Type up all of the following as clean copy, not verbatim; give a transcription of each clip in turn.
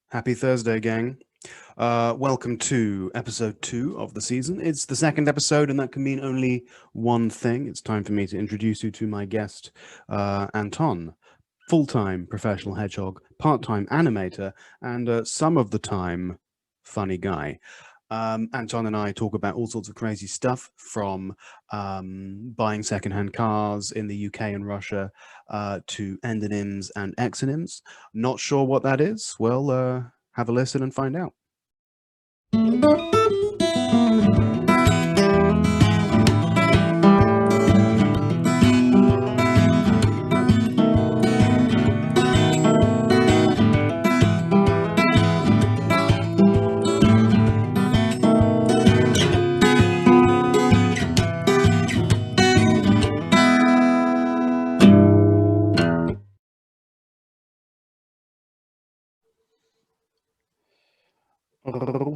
Happy Thursday, gang. Welcome to episode 2 of the season. It's the second episode, and that can mean only one thing. It's time for me to introduce you to my guest, Anton, full-time professional hedgehog, part-time animator, and some of the time, funny guy. Anton and I talk about all sorts of crazy stuff, from buying secondhand cars in the UK and Russia to endonyms and exonyms. Not sure what that is? Well, have a listen and find out.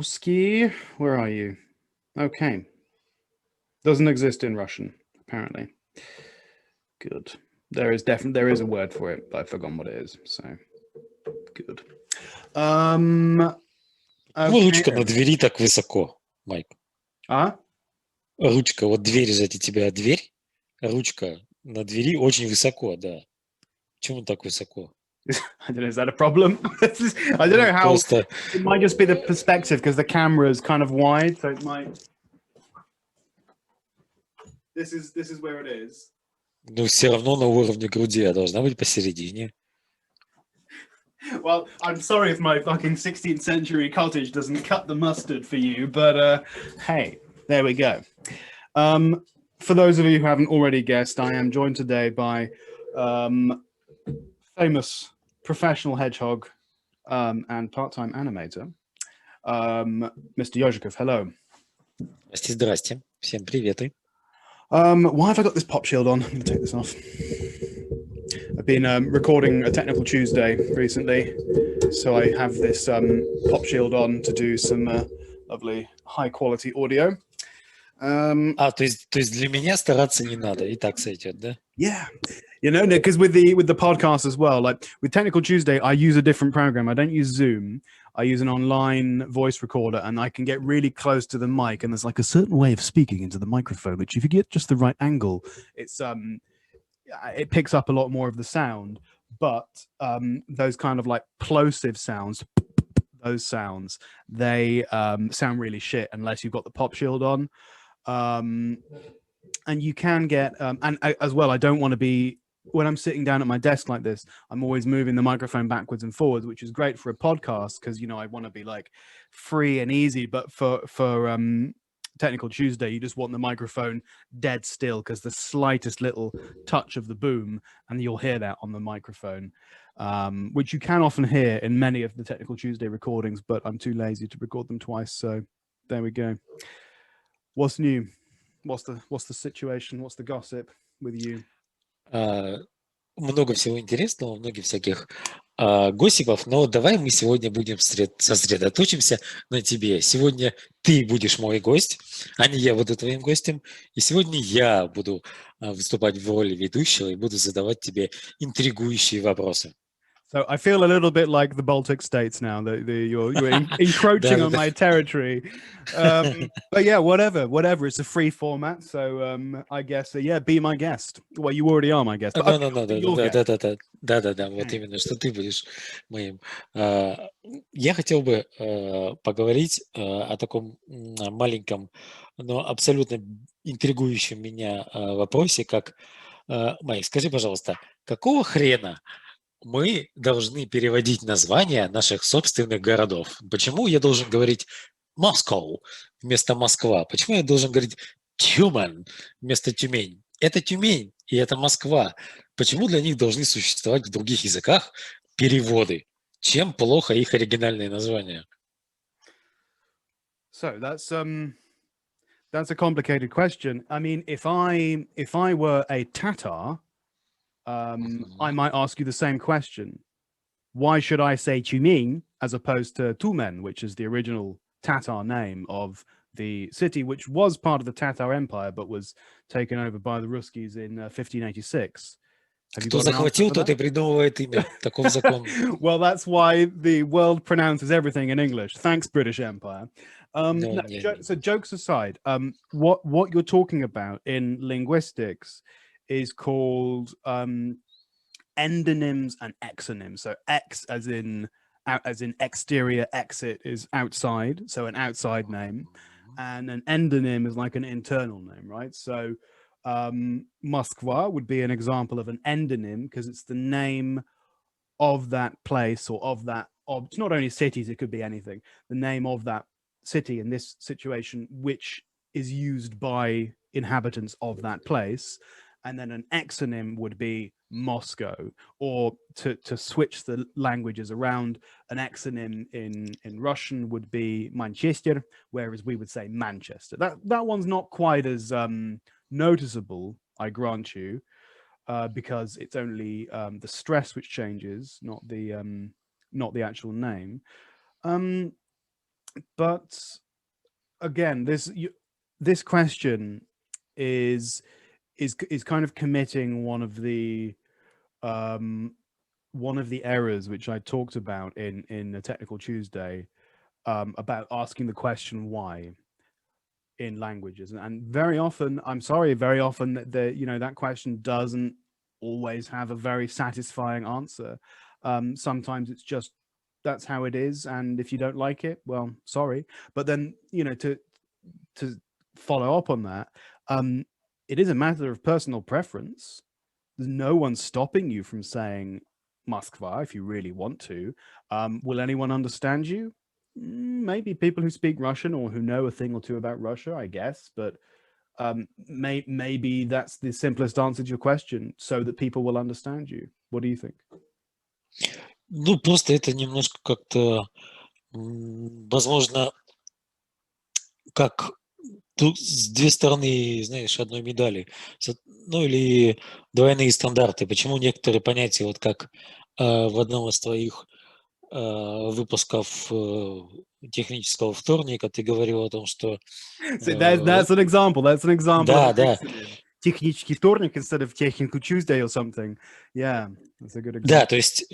Ruski, where are you? Okay. Doesn't exist in Russian, apparently. Good. There is a word for it, but I've forgotten what it is. So good. Ручка на Okay. двери так высоко, Майк. А? Ручка, вот дверь сзади тебя, дверь, ручка на двери очень высоко, да. Почему так высоко? I don't know, is that a problem? I don't know how. Просто, It might just be the perspective because the camera is kind of wide, so it might. This is where it is. ну, все равно на уровне груди, а должна быть посередине. Well, I'm sorry if my fucking 16th century cottage doesn't cut the mustard for you, but hey, there we go. For those of you who haven't already guessed, I am joined today by famous professional hedgehog and part-time animator, Mr. Ezhik. Hello. Здрасте, всем приветы. Why have I got this pop shield on? I'm going to take this off. I've been recording a Technical Tuesday recently, so I have this pop shield on to do some lovely high-quality audio. То есть для меня стараться не надо, и так сойдет, да? Yeah, you know, because with the podcast as well, like with Technical Tuesday, I use a different program. I don't use Zoom. I use an online voice recorder, and I can get really close to the mic. And there's like a certain way of speaking into the microphone, which if you get just the right angle, it picks up a lot more of the sound. But those kind of like plosive sounds, those sounds, they sound really shit unless you've got the pop shield on. And you can get and as well, I don't want to be, when I'm sitting down at my desk like this, I'm always moving the microphone backwards and forwards, which is great for a podcast because, you know, I want to be like free and easy. But for Technical Tuesday, you just want the microphone dead still, because the slightest little touch of the boom and you'll hear that on the microphone, which you can often hear in many of the Technical Tuesday recordings, but I'm too lazy to record them twice. So there we go. What's new? What's the situation? What's the gossip with you? Много всего интересного, многих всяких госипов, но давай мы сегодня будем сосредоточимся на тебе. Сегодня ты будешь мой гость, а не я буду твоим гостем. И сегодня я буду выступать в роли ведущего и буду задавать тебе интригующие вопросы. So I feel a little bit like the Baltic states now. You're encroaching on my territory. But yeah, whatever. It's a free format, so I guess yeah, be my guest. Well, you already are my guest. Да, вот именно, что ты будешь моим. Я хотел бы поговорить о таком маленьком, но абсолютно интригующем меня вопросе, как, Майк, скажи, пожалуйста, какого хрена мы должны переводить названия наших собственных городов? Почему я должен говорить Moscow вместо Москва? Почему я должен говорить Тюмень вместо Тюмень? Это Тюмень и это Москва. Почему для них должны существовать в других языках переводы? Чем плохо их оригинальные названия? So that's a complicated question. I mean, if I were a Tatar, I might ask you the same question. Why should I say Tюмень as opposed to Tumen, which is the original Tatar name of the city, which was part of the Tatar Empire, but was taken over by the Ruskies in 1586. Have you Кто got an answer захватил, for тот that? и придумывает имя. Таков закон. Well, that's why the world pronounces everything in English. Thanks, British Empire. No, No, не, не. so jokes aside, what you're talking about in linguistics is called endonyms and exonyms. So ex as in exterior, exit is outside, so an outside name, and an endonym is like an internal name, right? So Moskva would be an example of an endonym because it's the name of that place or of that of it's not only cities, it could be anything, the name of that city in this situation, which is used by inhabitants of that place. And then an exonym would be Moscow, or to switch the languages around, an exonym in Russian would be Manchester, whereas we would say Manchester. That one's not quite as noticeable, I grant you, because it's only the stress which changes, not the actual name. But again, this question is kind of committing one of the errors which I talked about in the Technical Tuesday, about asking the question why in languages. And very often, I'm sorry, very often that question doesn't always have a very satisfying answer. Sometimes it's just that's how it is, and if you don't like it, well, sorry. But then to follow up on that, it is a matter of personal preference. There's no one stopping you from saying Moskva if you really want to. Will anyone understand you? Maybe people who speak Russian or who know a thing or two about Russia, I guess. But maybe that's the simplest answer to your question, so that people will understand you. What do you think? Ну, просто это немножко как-то, возможно, как тут две стороны, знаешь, одной медали. Ну, или двойные стандарты. Почему некоторые понятия, вот как в одном из твоих выпусков технического вторника ты говорил о том, что... So that's an example. That's an example of Да, an да. exonym. Технический вторник instead of Technical Tuesday or something. Yeah, that's a good Да, example. то есть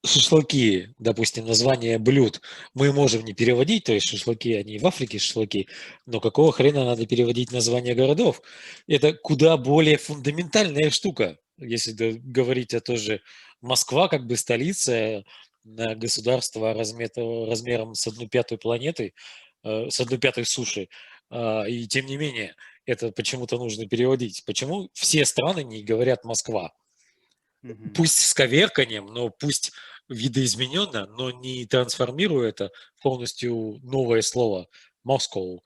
шашлыки, допустим, название блюд мы можем не переводить, то есть шашлыки, они в Африке шашлыки, но какого хрена надо переводить название городов? Это куда более фундаментальная штука, если говорить о той же Москва, как бы столица государства размером с 1/5 планеты, с 1/5 суши, и тем не менее это почему-то нужно переводить. Почему все страны не говорят Москва? Пусть с коверканием, но пусть видоизмененно, но не трансформируя это в полностью новое слово Moscow.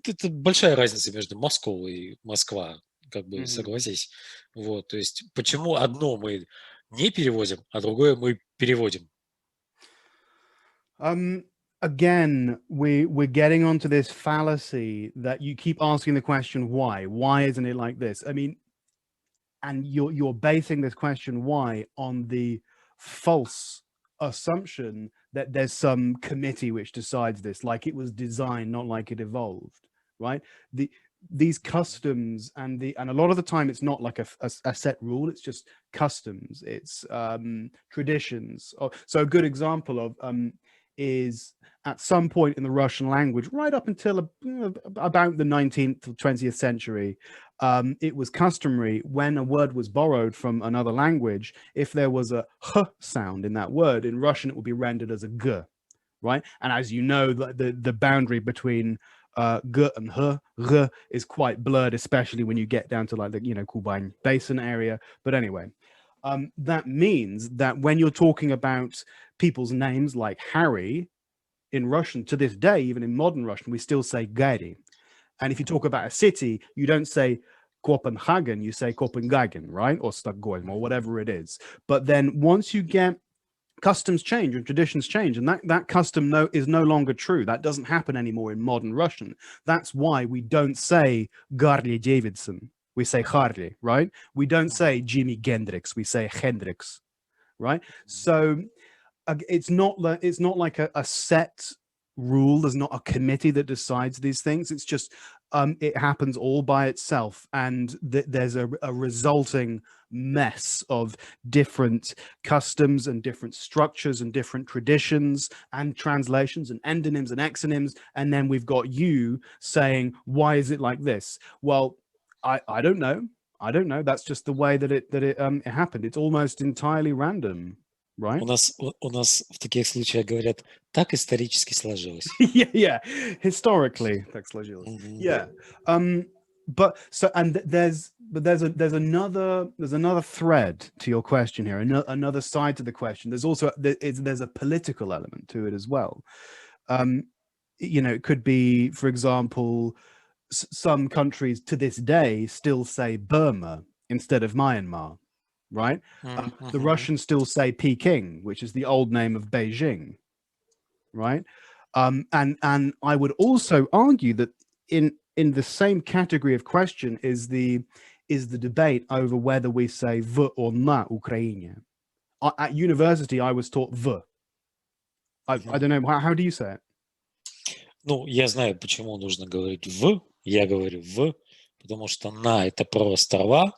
Это большая разница между Moscow и Москва, как бы согласись. Вот, то есть почему одно мы не переводим, а другое мы переводим? Again, we're getting onto this fallacy that you keep asking the question why? Why isn't it like this? I mean, and you're basing this question why on the false assumption that there's some committee which decides this, like it was designed, not like it evolved, right? These customs and a lot of the time it's not like a set rule, it's just customs, it's traditions. So a good example of is at some point in the Russian language, right up until about the 19th or 20th century, it was customary when a word was borrowed from another language, if there was a h sound in that word, in Russian it would be rendered as a g, right? And as you know, the boundary between g and h, is quite blurred, especially when you get down to like the Kuban Basin area. But anyway, that means that when you're talking about people's names like Harry in Russian, to this day, even in modern Russian, we still say Gary. And if you talk about a city, you don't say Copenhagen, you say Copenhagen, right? Or Stockholm, or whatever it is. But then once you get customs change and traditions change, and that custom is no longer true. That doesn't happen anymore in modern Russian. That's why we don't say Garly Davidson. We say Harley, right? We don't say Jimi Hendrix. We say Hendrix, right? So it's not like a set rule. There's not a committee that decides these things. It's just it happens all by itself, and there's a resulting mess of different customs and different structures and different traditions and translations and endonyms and exonyms, and then we've got you saying, why is it like this? Well, I don't know. I don't know. That's just the way that it happened. It's almost entirely random, right? У нас в таких случаях говорят, так исторически сложилось. Yeah. Historically, так сложилось. Yeah. But so, and there's another thread to your question here, another side to the question. There's also there's a political element to it as well. It could be, for example, some countries to this day still say Burma instead of Myanmar, right? The Russians still say Peking, which is the old name of Beijing, right? And I would also argue that in the same category of question is the debate over whether we say v or na Ukraine. At university, I was taught v. I don't know, how do you say it? Ну, я знаю, почему нужно говорить «в». Я говорю «в», потому что «на» — это про острова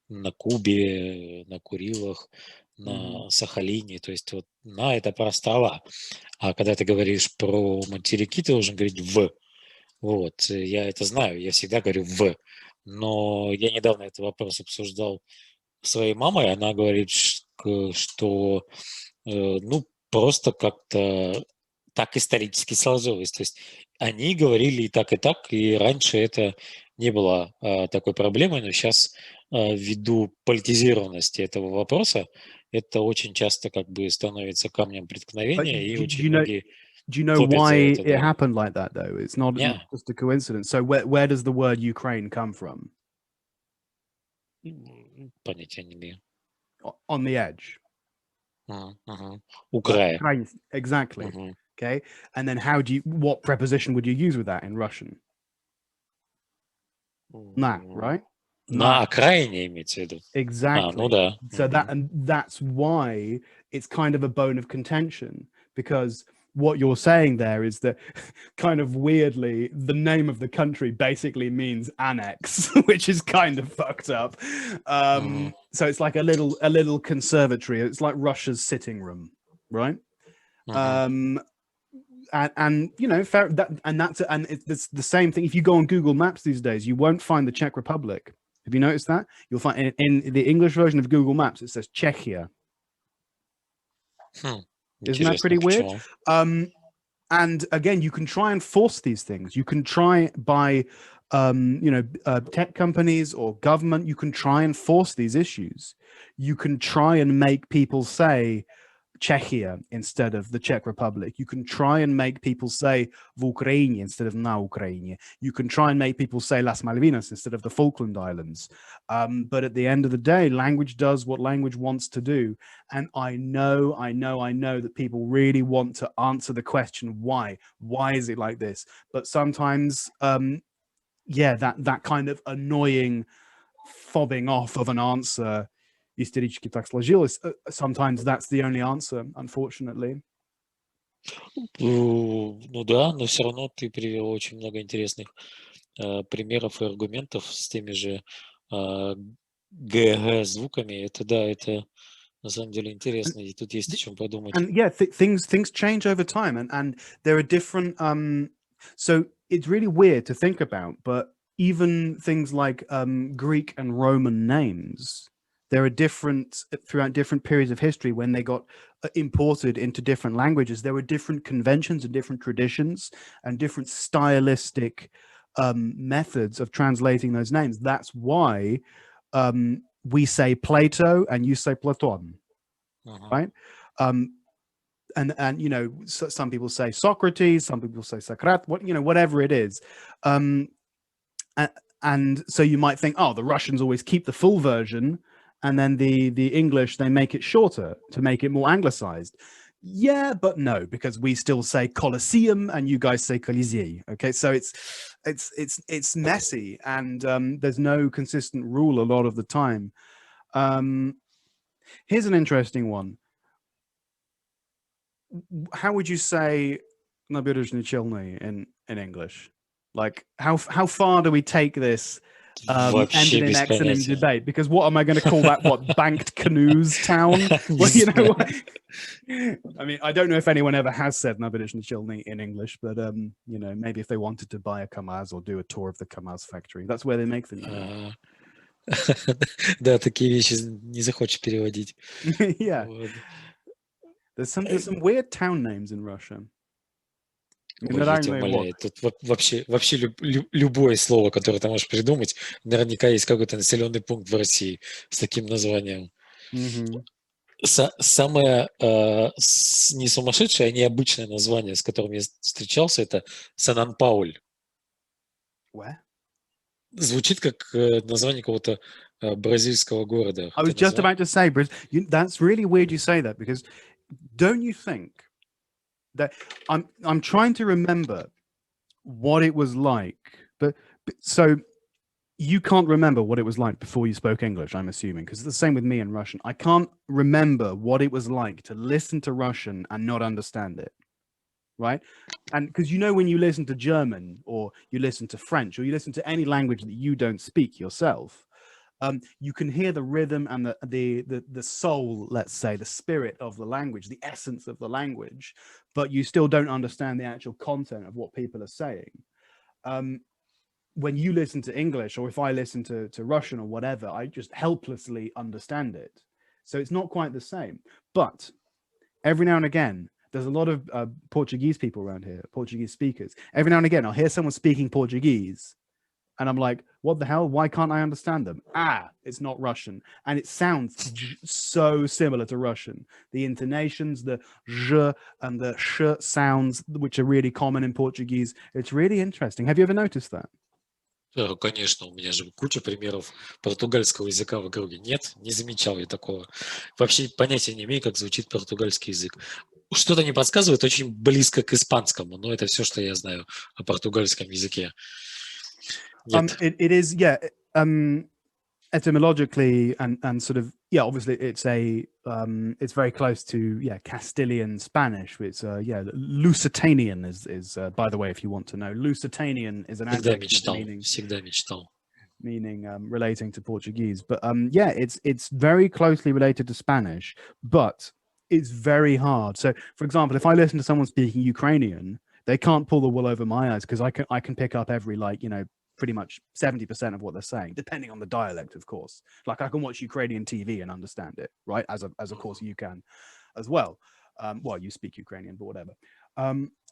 на Кубе, на Курилах, на Сахалине. То есть вот «на» — это про острова. А когда ты говоришь про материки, ты должен говорить «в». Вот, я это знаю, я всегда говорю «в». Но я недавно этот вопрос обсуждал с своей мамой. Она говорит, что ну, просто как-то так исторически сложилось. То есть они говорили и так, и раньше это не было такой проблемой, но сейчас ввиду политизированности этого вопроса это очень часто как бы становится камнем преткновения, и очень многие do you know топят why за это, it да. happened like that, though? It's not just a coincidence. So where does the word Ukraine come from? Понятия не имею. On the edge. Украина. Ukraine, exactly. Okay. And then what preposition would you use with that in Russian? Na, right? На окраине имеется в виду. Exactly. Ну да. So that's why it's kind of a bone of contention, because what you're saying there is that kind of weirdly the name of the country basically means annex, which is kind of fucked up. So it's like a little conservatory. It's like Russia's sitting room, right? And fair, it's the same thing. If you go on Google Maps these days, you won't find the Czech Republic. Have you noticed that? You'll find in the English version of Google Maps it says Czechia. Isn't that pretty weird? And again, you can try and force these things. You can try by tech companies or government. You can try and force these issues. You can try and make people say Czechia instead of the Czech Republic. You can try and make people say v Ukraine instead of na Ukraine. You can try and make people say Las Malvinas instead of the Falkland Islands. But at the end of the day, language does what language wants to do. And I know that people really want to answer the question, why? Why is it like this? But sometimes, that kind of annoying fobbing off of an answer, исторически так сложилось, sometimes that's the only answer, unfortunately. Ну да, но все равно ты привел очень много интересных примеров и аргументов с теми же г звуками. Это да, это на самом деле интересно, и тут есть о чем подумать. And yeah, things change over time, and there are different. So it's really weird to think about, but even things like Greek and Roman names, there are different throughout different periods of history when they got imported into different languages. There were different conventions and different traditions and different stylistic methods of translating those names. That's why we say Plato and you say Platon, right? And some people say Socrates, some people say Socrates, whatever it is. And so you might think, oh, the Russians always keep the full version, and then the English, they make it shorter to make it more anglicized. Yeah, but no, because we still say Colosseum and you guys say Colisée. Okay, so it's messy, and there's no consistent rule a lot of the time. Here's an interesting one. How would you say nabережные Челны in English? Like, how far do we take this Вообще ending in без exonym понятия. debate? Because what am I going to call that? What, banked canoes town? Не Well, you know, знаю. I mean, I don't know if anyone ever has said Nabedishnichelny in English, but you know, maybe if they wanted to buy a Kamaz or do a tour of the Kamaz factory, that's where they make them. You know? Да, такие вещи не захочешь переводить. Yeah, Вот. there's some weird town names in Russia. Ой, я тебя умоляю, тут вообще любое слово, которое ты можешь придумать, наверняка есть какой-то населенный пункт в России с таким названием. Mm-hmm. Самое не сумасшедшее, а необычное название, с которым я встречался, это Сан-Пауль. Where? Звучит как название какого-то бразильского города. I was just about to say, that's really weird you say that, because don't you think that I'm trying to remember what it was like, but so you can't remember what it was like before you spoke English, I'm assuming, because it's the same with me in Russian. I can't remember what it was like to listen to Russian and not understand it, right? And because you know, when you listen to German or you listen to French or you listen to any language that you don't speak yourself, you can hear the rhythm and the soul, let's say, the spirit of the language, the essence of the language, but you still don't understand the actual content of what people are saying. When you listen to English, or if I listen to Russian or whatever, I just helplessly understand it. So it's not quite the same. But every now and again, there's a lot of Portuguese people around here, Portuguese speakers. Every now and again, I'll hear someone speaking Portuguese, and I'm like, what the hell? Why can't I understand them? It's not Russian. And it sounds so similar to Russian. The intonations, the zh and the sh sounds, which are really common in Portuguese. It's really interesting. Have you ever noticed that? Конечно, у меня же куча примеров португальского языка в округе. Нет, не замечал я такого. Вообще понятия не имею, как звучит португальский язык. Что-то не подсказывает, очень близко к испанскому, но это все, что я знаю о португальском языке. Нет. It is, yeah. Etymologically and sort of, yeah, obviously it's very close to, yeah, Castilian Spanish. It's Lusitanian is by the way, if you want to know, Lusitanian is an adjective всегда мечтал. meaning relating to Portuguese, but yeah, it's very closely related to Spanish, but it's very hard. So for example, if I listen to someone speaking Ukrainian, they can't pull the wool over my eyes, because I can pick up every, like, you know, pretty much 70% of what they're saying, depending on the dialect, of course. Like, I can watch Ukrainian TV and understand it, right? As of course you can as well. Well, you speak Ukrainian, but whatever.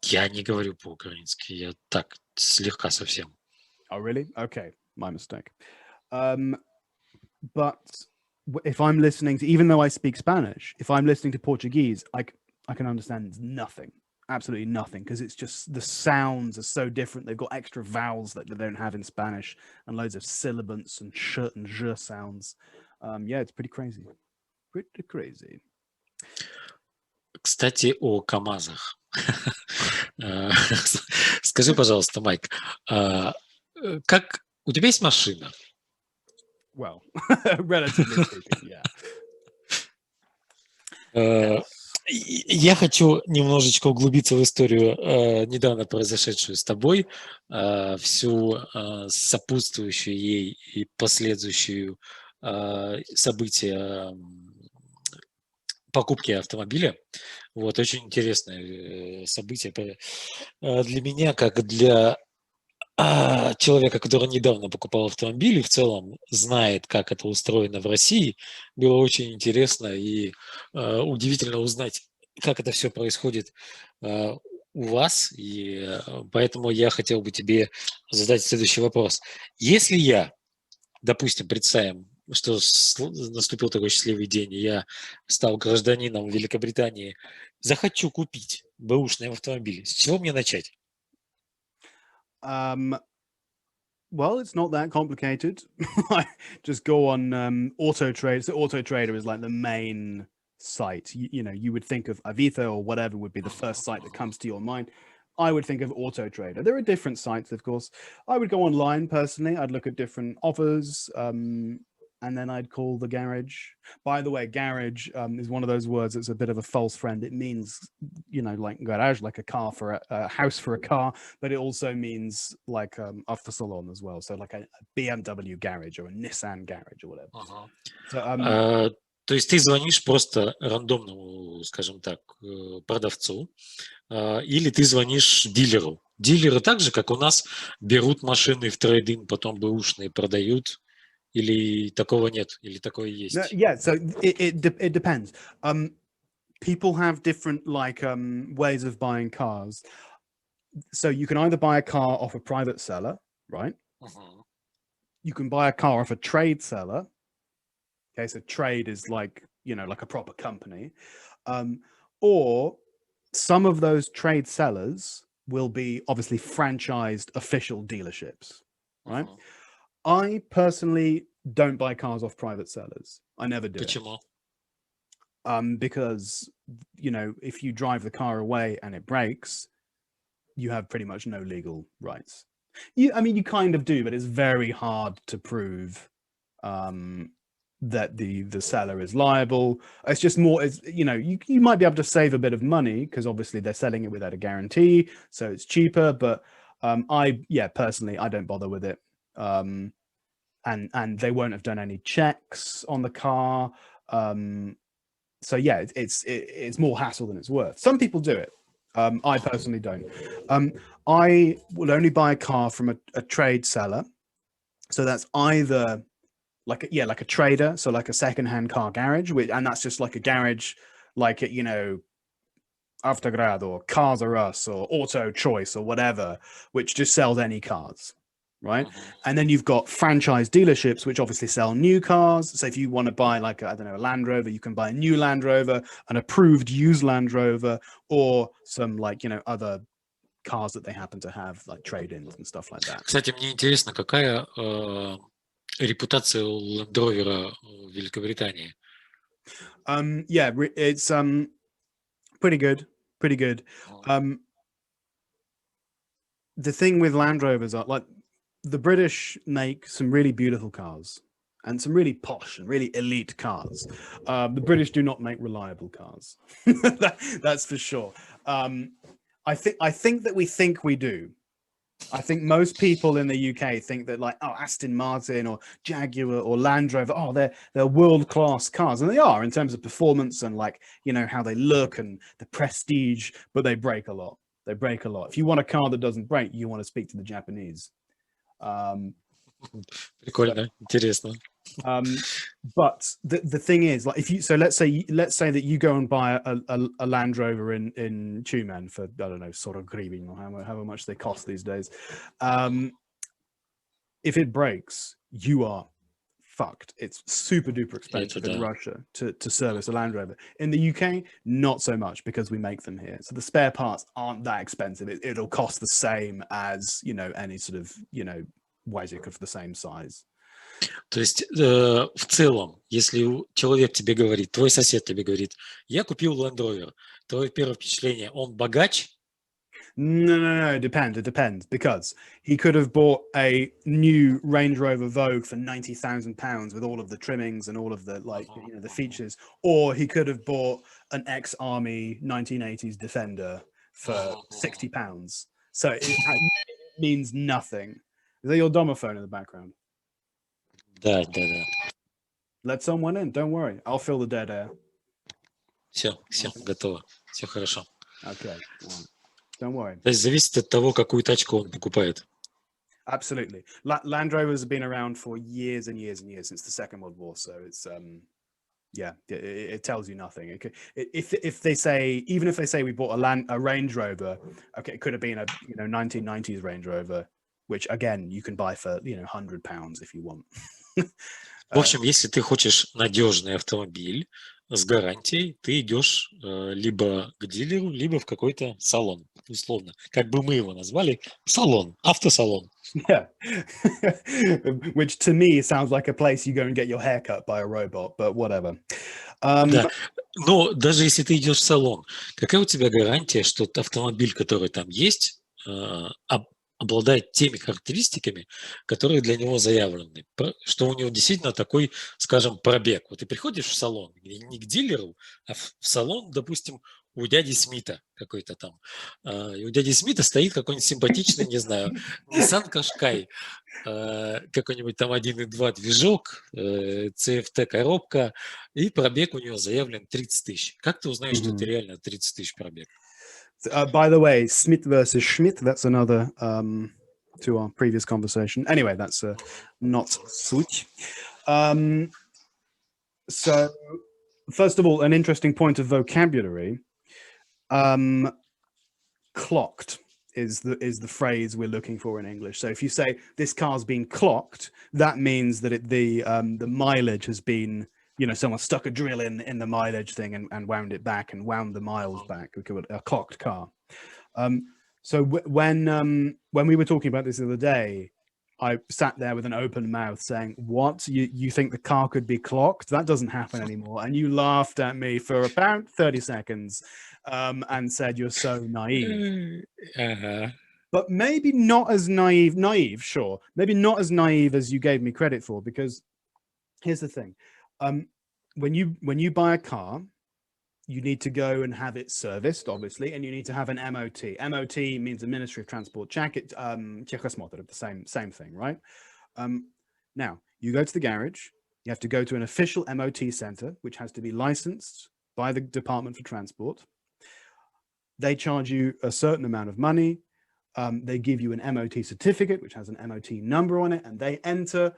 Я не говорю по-украински, я так слегка совсем. Oh, really? Okay, my mistake. But if I'm listening to, even though I speak Spanish, if I'm listening to Portuguese, I can understand nothing. Absolutely nothing, because it's just the sounds are so different. They've got extra vowels that they don't have in Spanish, and loads of sibilants and sh and zh sounds. Yeah, it's pretty crazy. Pretty crazy. Кстати, о КамАЗах. Скажи, пожалуйста, Майк, как у тебя есть машина? Well, relatively speaking, yeah. Я хочу немножечко углубиться в историю, недавно произошедшую с тобой, всю сопутствующую ей и последующую события покупки автомобиля. Вот, очень интересное событие для меня, как для человека, который недавно покупал автомобиль и в целом знает, как это устроено в России. Было очень интересно и удивительно узнать, как это все происходит у вас. И поэтому я хотел бы тебе задать следующий вопрос. Если я, допустим, представим, что наступил такой счастливый день, и я стал гражданином Великобритании, захочу купить бэушный автомобиль, с чего мне начать? Well, it's not that complicated. Just go on Auto Trader. So Auto Trader is like the main site. You know, you would think of Avito or whatever would be the first site that comes to your mind. I would think of Auto Trader. There are different sites, of course. I would go online personally. I'd look at different offers, and and then I'd call the garage. By the way, garage is one of those words that's a bit of a false friend. It means, like garage, like a car for a house for a car, but it also means like автосалон as well. So like a BMW garage or a Nissan garage or whatever. Ага. So, То есть ты звонишь просто рандомному, скажем так, продавцу, или ты звонишь дилеру. Дилеры так же, как у нас, берут машины в трейд-ин, потом бэушные продают, или такого нет, или такое есть? no, yeah, so it depends. People have different ways of buying cars. So you can either buy a car off a private seller, right? Uh-huh. You can buy a car off a trade seller. Okay, so trade is like a proper company, or some of those trade sellers will be obviously franchised official dealerships, right? Uh-huh. I personally don't buy cars off private sellers. I never do. Почему? Because if you drive the car away and it breaks, you have pretty much no legal rights. You kind of do, but it's very hard to prove that the seller is liable. It's just more, you might be able to save a bit of money because obviously they're selling it without a guarantee, so it's cheaper. But personally, I don't bother with it. And they won't have done any checks on the car. So yeah, it's more hassle than it's worth. Some people do it. I personally don't. I will only buy a car from a trade seller. So that's either like a trader, so like a secondhand car garage, and that's just like a garage, like Автоград or Cars R Us or Auto Choice or whatever, which just sells any cars, right? And then you've got franchise dealerships, which obviously sell new cars. So if you want to buy a Land Rover, you can buy a new Land Rover, an approved used Land Rover, or some other cars that they happen to have, like trade-ins and stuff like that. Кстати, мне интересно, какая репутация у Land Rover в Великобритании? It's pretty good. The thing with Land Rovers are the British make some really beautiful cars and some really posh and really elite cars. The British do not make reliable cars. That's for sure. I think that we think we do. I think most people in the UK think that Aston Martin or Jaguar or Land Rover, they're world-class cars, and they are in terms of performance and how they look and the prestige, but they break a lot. If you want a car that doesn't break, you want to speak to the Japanese. Прикольно, интересно. But the thing is, let's say that you go and buy a Land Rover in Tumen for, I don't know, sort of griving or however much they cost these days. If it breaks, you are fucked. It's super duper expensive in Russia to service a Land Rover. In the UK, not so much because we make them here. So the spare parts aren't that expensive. It'll cost the same as any sort of Ezhik of the same size. То есть в целом, если человек тебе говорит, твой сосед тебе говорит, я купил Land Rover, твое первое впечатление, он богач? No, it depends, because he could have bought a new Range Rover Vogue for £90,000 with all of the trimmings and all of the the features, or he could have bought an ex-army 1980s Defender for £60. So it means nothing. Is that your domophone in the background? Да. Let someone in, don't worry. I'll fill the dead air. Все, готово. Все хорошо. Okay. Don't worry. То есть зависит от того, какую тачку он покупает. Absolutely. Land Rovers have been around for years and years and years, since the Second World War. So it's it tells you nothing. If they say we bought a Range Rover, okay, it could have been a 1990s Range Rover, which again you can buy for £100 if you want. В общем, если ты хочешь надежный автомобиль с гарантией, ты идешь либо к дилеру, либо в какой-то салон, условно. Как бы мы его назвали, салон, автосалон. Yeah. Which to me sounds like a place you go and get your hair cut by a robot, but whatever. Да. Но даже если ты идешь в салон, какая у тебя гарантия, что автомобиль, который там есть, обладает теми характеристиками, которые для него заявлены, что у него действительно такой, скажем, пробег. Вот ты приходишь в салон, не к дилеру, а в салон, допустим, у дяди Смита какой-то там. И у дяди Смита стоит какой-нибудь симпатичный, не знаю, Nissan Qashqai, какой-нибудь там 1.2 движок, CFT коробка, и пробег у него заявлен 30 тысяч. Как ты узнаешь, что это реально 30 тысяч пробег? By the way, Smith versus Schmidt, that's another to our previous conversation. Anyway, that's not switch. So, first of all, an interesting point of vocabulary. Clocked is the phrase we're looking for in English. So if you say this car's been clocked, that means that the mileage has been, someone stuck a drill in the mileage thing and wound it back and wound the miles back. We call it a clocked car. So when we were talking about this the other day, I sat there with an open mouth saying, what, you think the car could be clocked? That doesn't happen anymore. And you laughed at me for about 30 seconds and said, you're so naive. But maybe not as naive, sure. Maybe not as naive as you gave me credit for, because here's the thing. When you buy a car, you need to go and have it serviced, obviously, and you need to have an MOT. MOT means the Ministry of Transport. The same thing, right? Now, you go to the garage. You have to go to an official MOT center, which has to be licensed by the Department for Transport. They charge you a certain amount of money. They give you an MOT certificate, which has an MOT number on it, and they enter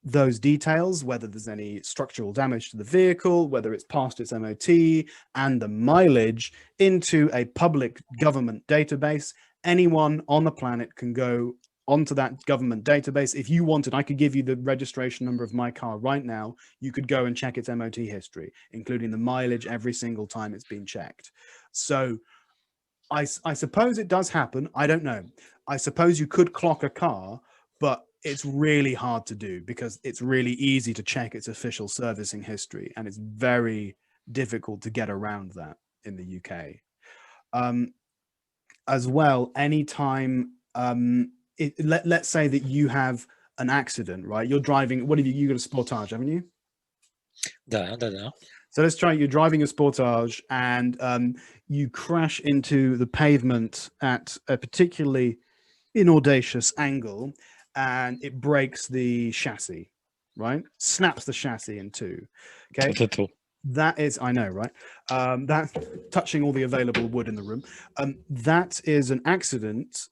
those details, whether there's any structural damage to the vehicle, whether it's passed its MOT, and the mileage into a public government database. Anyone on the planet can go onto that government database. If you wanted, I could give you the registration number of my car right now. You could go and check its MOT history, including the mileage every single time it's been checked. So I suppose it does happen. I don't know. I suppose you could clock a car, but it's really hard to do because it's really easy to check its official servicing history, and it's very difficult to get around that in the UK. As well, anytime, let's say that you have an accident, right? You're driving, what have you got a Sportage, haven't you? Да. So let's try, you're driving a Sportage and you crash into the pavement at a particularly inaudacious angle, and it breaks the chassis, right? Snaps the chassis in two. Okay. That is, I know, right? That's touching all the available wood in the room. That is an accident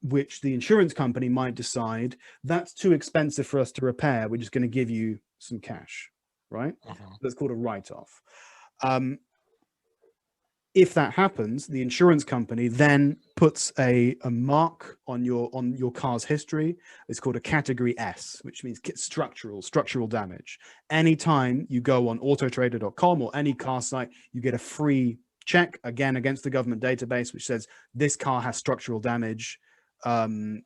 which the insurance company might decide that's too expensive for us to repair. We're just going to give you some cash, right? That's called a write-off. If that happens, the insurance company then puts a mark on your car's history. It's called a category S, which means structural damage. Anytime you go on autotrader.com or any car site, you get a free check, again, against the government database, which says this car has structural damage,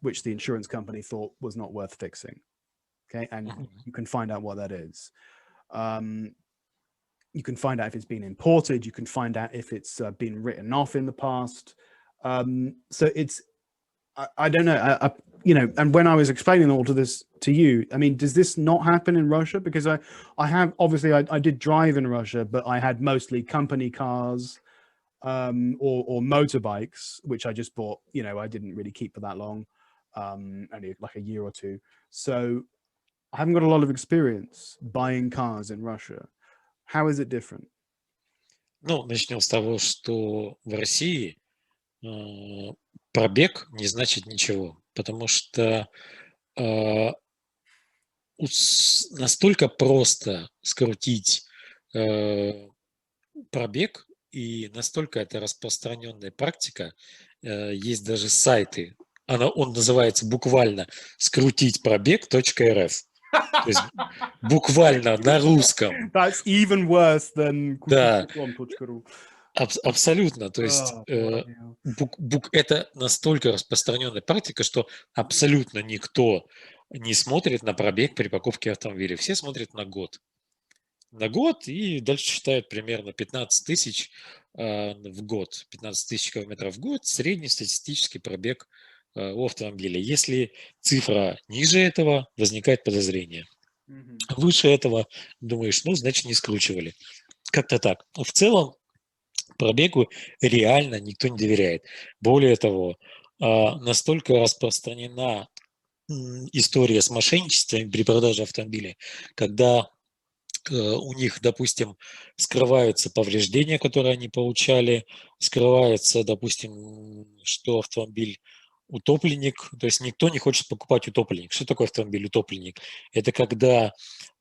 which the insurance company thought was not worth fixing. Okay, and you can find out what that is. You can find out if it's been imported. You can find out if it's been written off in the past. So it's, I don't know, and when I was explaining all of this to you, I mean, does this not happen in Russia? Because I have, obviously, I did drive in Russia, but I had mostly company cars or motorbikes, which I just bought, I didn't really keep for that long, only like a year or two. So I haven't got a lot of experience buying cars in Russia. How is it different? Ну, начнем с того, что в России пробег не значит ничего, потому что настолько просто скрутить пробег, и настолько это распространенная практика, есть даже сайты, он называется буквально «скрутить пробег.рф». То есть буквально на русском. That's even worse than Да, абсолютно. То есть это настолько распространенная практика, что абсолютно никто не смотрит на пробег при покупке автомобиля. Все смотрят на год. На год и дальше считают примерно 15 тысяч в год. 15 тысяч километров в год. Средний статистический пробег у автомобиля. Если цифра ниже этого, возникает подозрение. Выше этого думаешь, ну, значит, не скручивали. Как-то так. В целом, пробегу реально никто не доверяет. Более того, настолько распространена история с мошенничеством при продаже автомобиля, когда у них, допустим, скрываются повреждения, которые они получали, скрывается, допустим, что автомобиль утопленник, то есть никто не хочет покупать утопленник. Что такое автомобиль утопленник? Это когда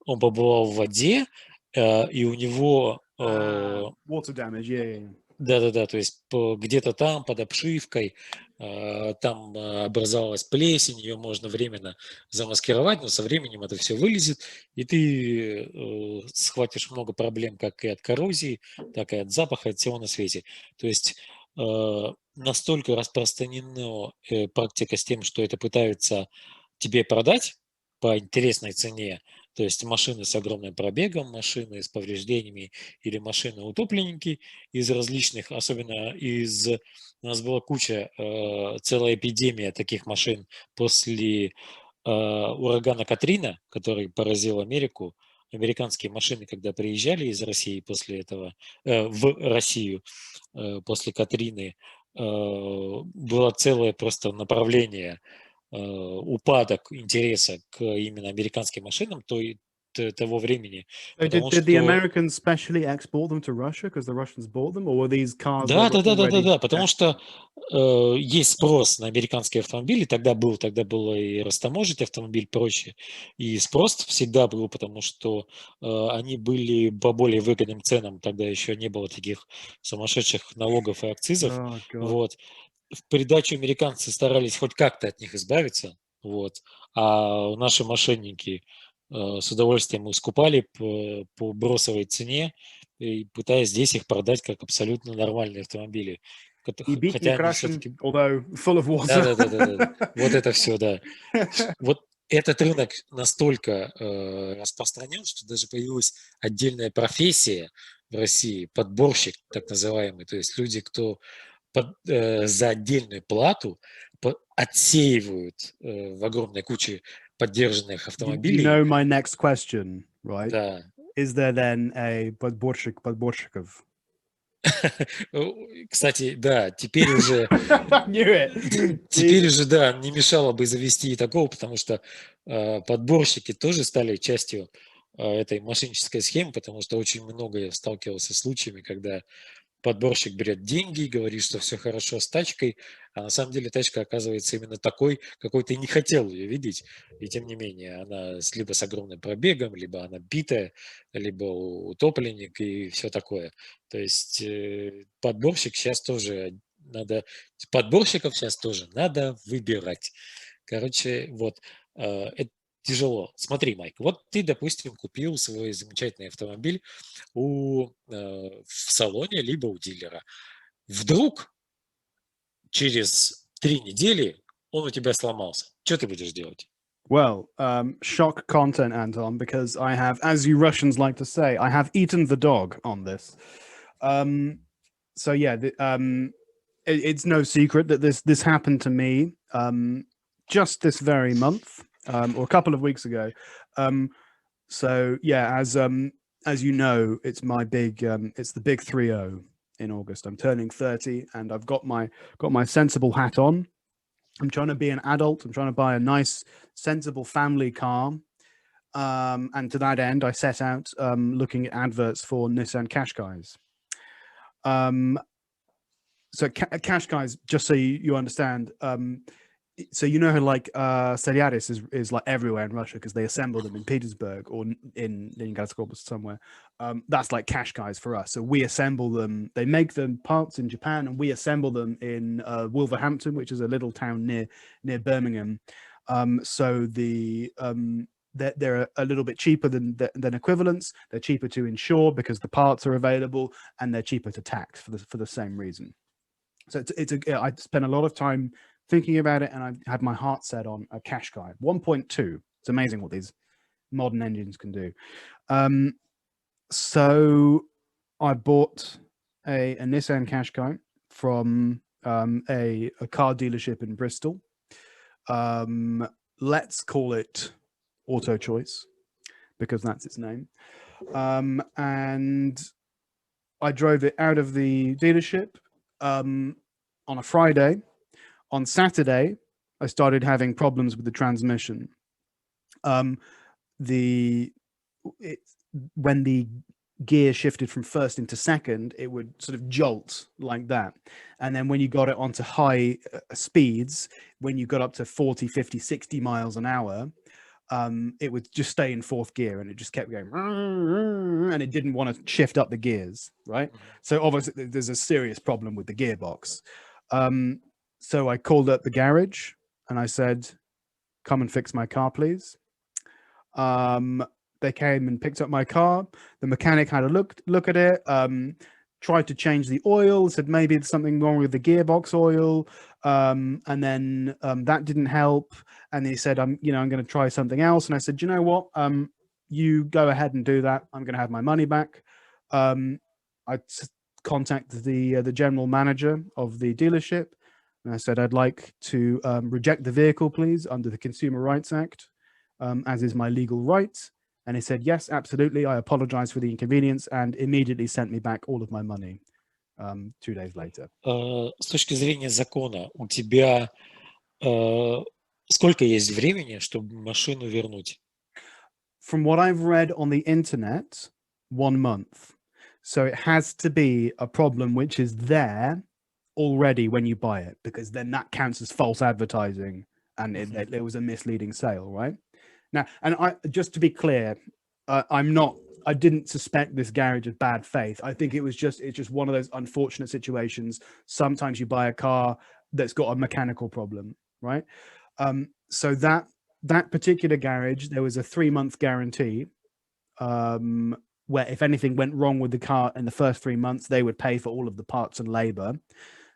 он побывал в воде, и у него Water damage, yeah. да-да-да, то есть где-то там под обшивкой там образовалась плесень, ее можно временно замаскировать, но со временем это все вылезет, и ты схватишь много проблем как и от коррозии, так и от запаха, от всего на свете. То есть настолько распространена практика с тем, что это пытаются тебе продать по интересной цене, то есть машины с огромным пробегом, машины с повреждениями или машины утопленники, из различных, особенно из... У нас была куча, целая эпидемия таких машин после урагана Катрина, который поразил Америку. Американские машины, когда приезжали из России после этого, в Россию после Катрины, было целое просто направление, упадок интереса к именно американским машинам того времени, So потому did the что Americans specially export them to Russia because the Russians bought them, or were these cars that да, were да, да, да, да, already да, потому что есть спрос на американские автомобили, тогда было и растаможить автомобиль проще, и спрос всегда был, потому что они были по более выгодным ценам, тогда еще не было таких сумасшедших налогов и акцизов, Oh God. вот. В придачу американцы старались хоть как-то от них избавиться, вот, а наши мошенники с удовольствием их скупали по бросовой цене, и пытаясь здесь их продать как абсолютно нормальные автомобили. И бить не Хотя они крашен, все-таки... although full of water. Да-да-да-да-да. Вот это все, да. Вот этот рынок настолько распространен, что даже появилась отдельная профессия в России, подборщик так называемый. То есть люди, кто за отдельную плату отсеивают в огромной куче поддержанных You автомобилей. know my next question, right? Да. Is there then a подборщиков? Кстати, да, теперь уже I knew it. теперь уже, да, не мешало бы завести и такого, потому что подборщики тоже стали частью этой мошеннической схемы, потому что очень много я сталкивался с случаями, когда подборщик берет деньги, говорит, что все хорошо с тачкой, а на самом деле тачка оказывается именно такой, какой ты не хотел ее видеть. И тем не менее, она либо с огромным пробегом, либо она битая, либо утопленник и все такое. То есть подборщик сейчас тоже надо, подборщиков сейчас тоже надо выбирать. Короче, вот, это тяжело. Смотри, Майк, вот ты, допустим, купил свой замечательный автомобиль в салоне, либо у дилера. Вдруг через 3 недели он у тебя сломался. Что ты будешь делать? Well, shock content, Anton, because I have, as you Russians like to say, I have eaten the dog on this. So yeah, it's no secret that this happened to me just this very month, or a couple of weeks ago. So yeah, as you know, it's my big it's the big 3-0 in August. I'm turning 30, and I've got my sensible hat on. I'm trying to be an adult. I'm trying to buy a nice, sensible family car. And to that end, I set out looking at adverts for Nissan Qashqais. So Qashqais, just so you understand, so you know how like Steliaris is like everywhere in Russia because they assemble them in Petersburg or in Leningrad somewhere. That's like Qashqais for us. So we assemble them. They make them parts in Japan, and we assemble them in Wolverhampton, which is a little town near Birmingham. So they're a little bit cheaper than equivalents. They're cheaper to insure because the parts are available, and they're cheaper to tax for the same reason. So I spent a lot of time thinking about it, and I had my heart set on a Qashqai 1.2. It's amazing what these modern engines can do. So I bought a Nissan Qashqai from a car dealership in Bristol. Let's call it Auto Choice because that's its name. And I drove it out of the dealership on a Friday. On Saturday, I started having problems with the transmission. When the gear shifted from first into second, it would sort of jolt like that. And then when you got it onto high speeds, when you got up to 40, 50, 60 miles an hour, it would just stay in fourth gear and it just kept going and it didn't want to shift up the gears, right? So obviously there's a serious problem with the gearbox. So I called up the garage and I said, come and fix my car, please. They came and picked up my car. The mechanic had a look at it, tried to change the oil, said maybe there's something wrong with the gearbox oil. And then that didn't help. And he said, I'm going to try something else. And I said, you know what? You go ahead and do that. I'm going to have my money back. I contacted the general manager of the dealership. And I said, I'd like to reject the vehicle, please, under the Consumer Rights Act, as is my legal right. And he said, yes, absolutely. I apologize for the inconvenience and immediately sent me back all of my money 2 days later. С точки зрения закона, у тебя сколько есть времени, чтобы машину вернуть? From what I've read on the internet, 1 month. So it has to be a problem which is there already when you buy it, because then that counts as false advertising and it was a misleading sale, right? Now, and just to be clear, I didn't suspect this garage of bad faith. I think it's just one of those unfortunate situations. Sometimes you buy a car that's got a mechanical problem, right? So that particular garage, there was a 3-month guarantee, where if anything went wrong with the car in the first 3 months, they would pay for all of the parts and labor.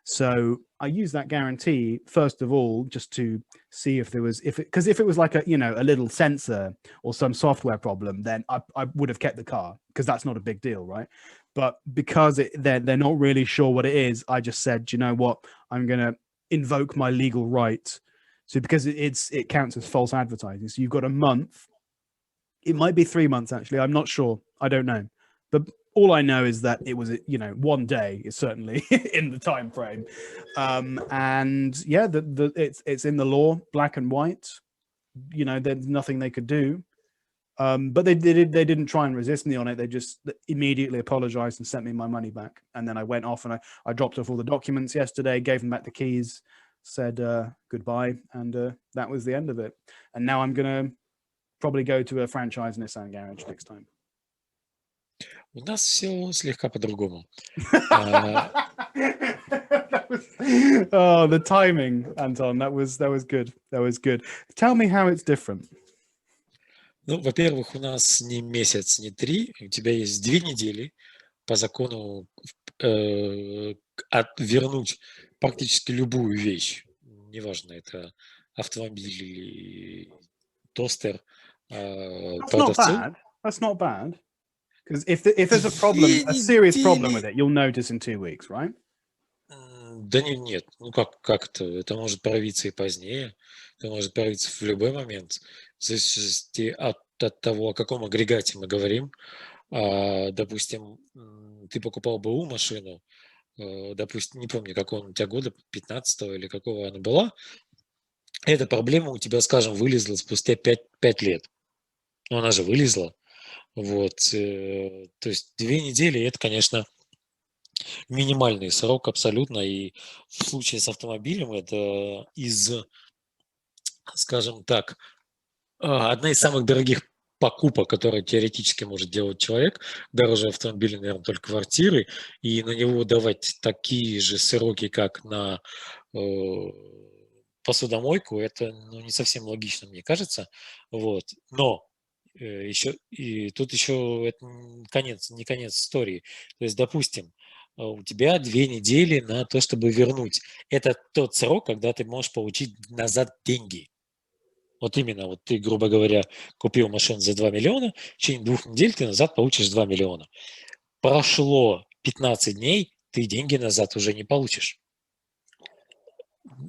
So I used that guarantee first of all just to see if it was like a little sensor or some software problem, then I would have kept the car because that's not a big deal, right? But because they're not really sure what it is, I just said, you know what, I'm gonna invoke my legal right. So because it counts as false advertising, so you've got a month. It might be 3 months actually. I'm not sure. I don't know, but all I know is that it was 1 day is certainly in the time frame, and yeah, it's in the law, black and white. There's nothing they could do, but they didn't try and resist me on it. They just immediately apologized and sent me my money back. And then I went off and I dropped off all the documents yesterday, gave them back the keys, said goodbye, and that was the end of it. And now I'm gonna probably go to a franchise Nissan garage next time. У нас все слегка по-другому. Oh, the timing, Anton, that was good. That was good. Tell me how it's different. Ну, во-первых, у нас не месяц, не 3, у тебя есть 2 недели по закону вернуть практически любую вещь. Неважно, это автомобиль или тостер продавцу. That's not bad. Because if there's a problem, a serious problem with it, you'll notice in 2 weeks, right? Да нет, ну как-то, это может проявиться и позднее, это может проявиться в любой момент, в зависимости от того, о каком агрегате мы говорим. Допустим, ты покупал БУ машину, допустим, не помню, какого у тебя года, 15-го или какого она была, эта проблема у тебя, скажем, вылезла спустя 5 лет. Но она же вылезла. Вот, то есть 2 недели, это, конечно, минимальный срок абсолютно, и в случае с автомобилем это скажем так, одна из самых дорогих покупок, которую теоретически может делать человек, дороже автомобиля, наверное, только квартиры, и на него давать такие же сроки, как на посудомойку, это не совсем логично, мне кажется. Вот. Но тут еще это не конец истории. То есть, допустим, у тебя 2 недели на то, чтобы вернуть. Это тот срок, когда ты можешь получить назад деньги. Вот именно, вот ты, грубо говоря, купил машину за 2 миллиона, в течение 2 недель ты назад получишь 2 миллиона. Прошло 15 дней, ты деньги назад уже не получишь.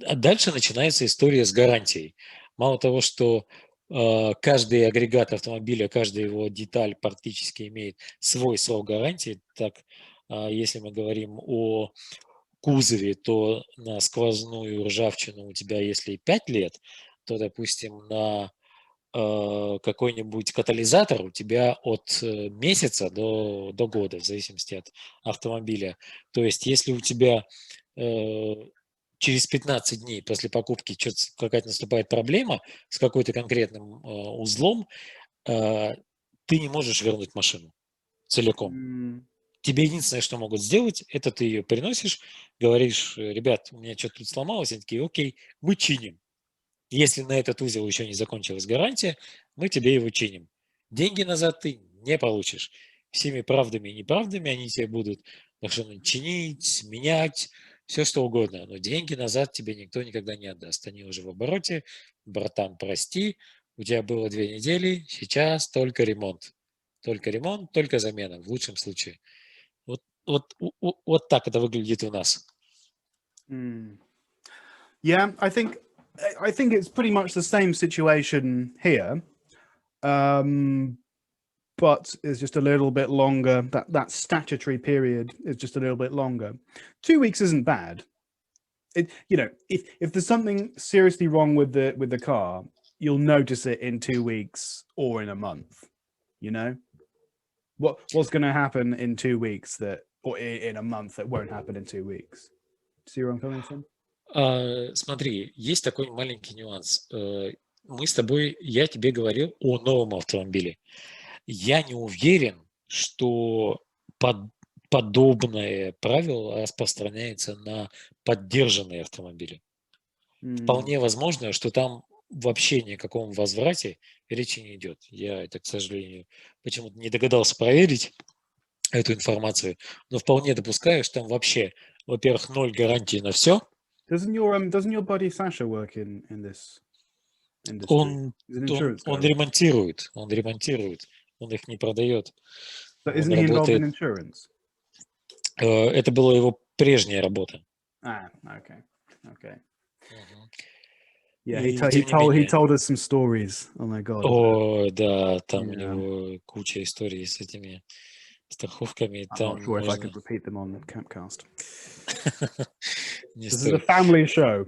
А дальше начинается история с гарантией. Мало того, что каждый агрегат автомобиля, каждая его деталь практически имеет свой срок гарантии, так если мы говорим о кузове, то на сквозную ржавчину у тебя, если 5 лет, то, допустим, на какой-нибудь катализатор у тебя от месяца до года, в зависимости от автомобиля. То есть, если у тебя через 15 дней после покупки какая-то наступает проблема с какой-то конкретным узлом, ты не можешь вернуть машину целиком. Тебе единственное, что могут сделать, это ты ее приносишь, говоришь: ребят, у меня что-то тут сломалось, они такие: окей, мы чиним. Если на этот узел еще не закончилась гарантия, мы тебе его чиним. Деньги назад ты не получишь. Всеми правдами и неправдами они тебе будут машину чинить, менять, все что угодно. Но деньги назад тебе никто никогда не отдаст. Они уже в обороте. Братан, прости, у тебя было 2 недели, сейчас только ремонт. Только ремонт, только замена, в лучшем случае. Вот так это выглядит у нас. Yeah, I think it's pretty much the same situation here, but it's just a little bit longer. That statutory period is just a little bit longer. 2 weeks isn't bad. If there's something seriously wrong with the car, you'll notice it in 2 weeks or in a month. You know what's going to happen in 2 weeks or in a month that won't happen in 2 weeks. See where I'm coming from? Смотри, есть такой маленький нюанс. Я тебе говорил о новом автомобиле. Я не уверен, что подобное правило распространяется на поддержанные автомобили. Вполне возможно, что там вообще ни о каком возврате речи не идет. Я это, к сожалению, почему-то не догадался проверить эту информацию, но вполне допускаю, что там вообще, во-первых, 0 гарантии на все. Doesn't your buddy Sasha work in this industry? Он ремонтирует, он их не продает. But isn't he involved in insurance? Это была его прежняя работа. Okay. И Yeah, he told us some stories. Oh my God. О, да, там у него куча историй с этими страховками. I'm там not sure if I можно... could repeat them on Campcast. Не This is стоит. a family show.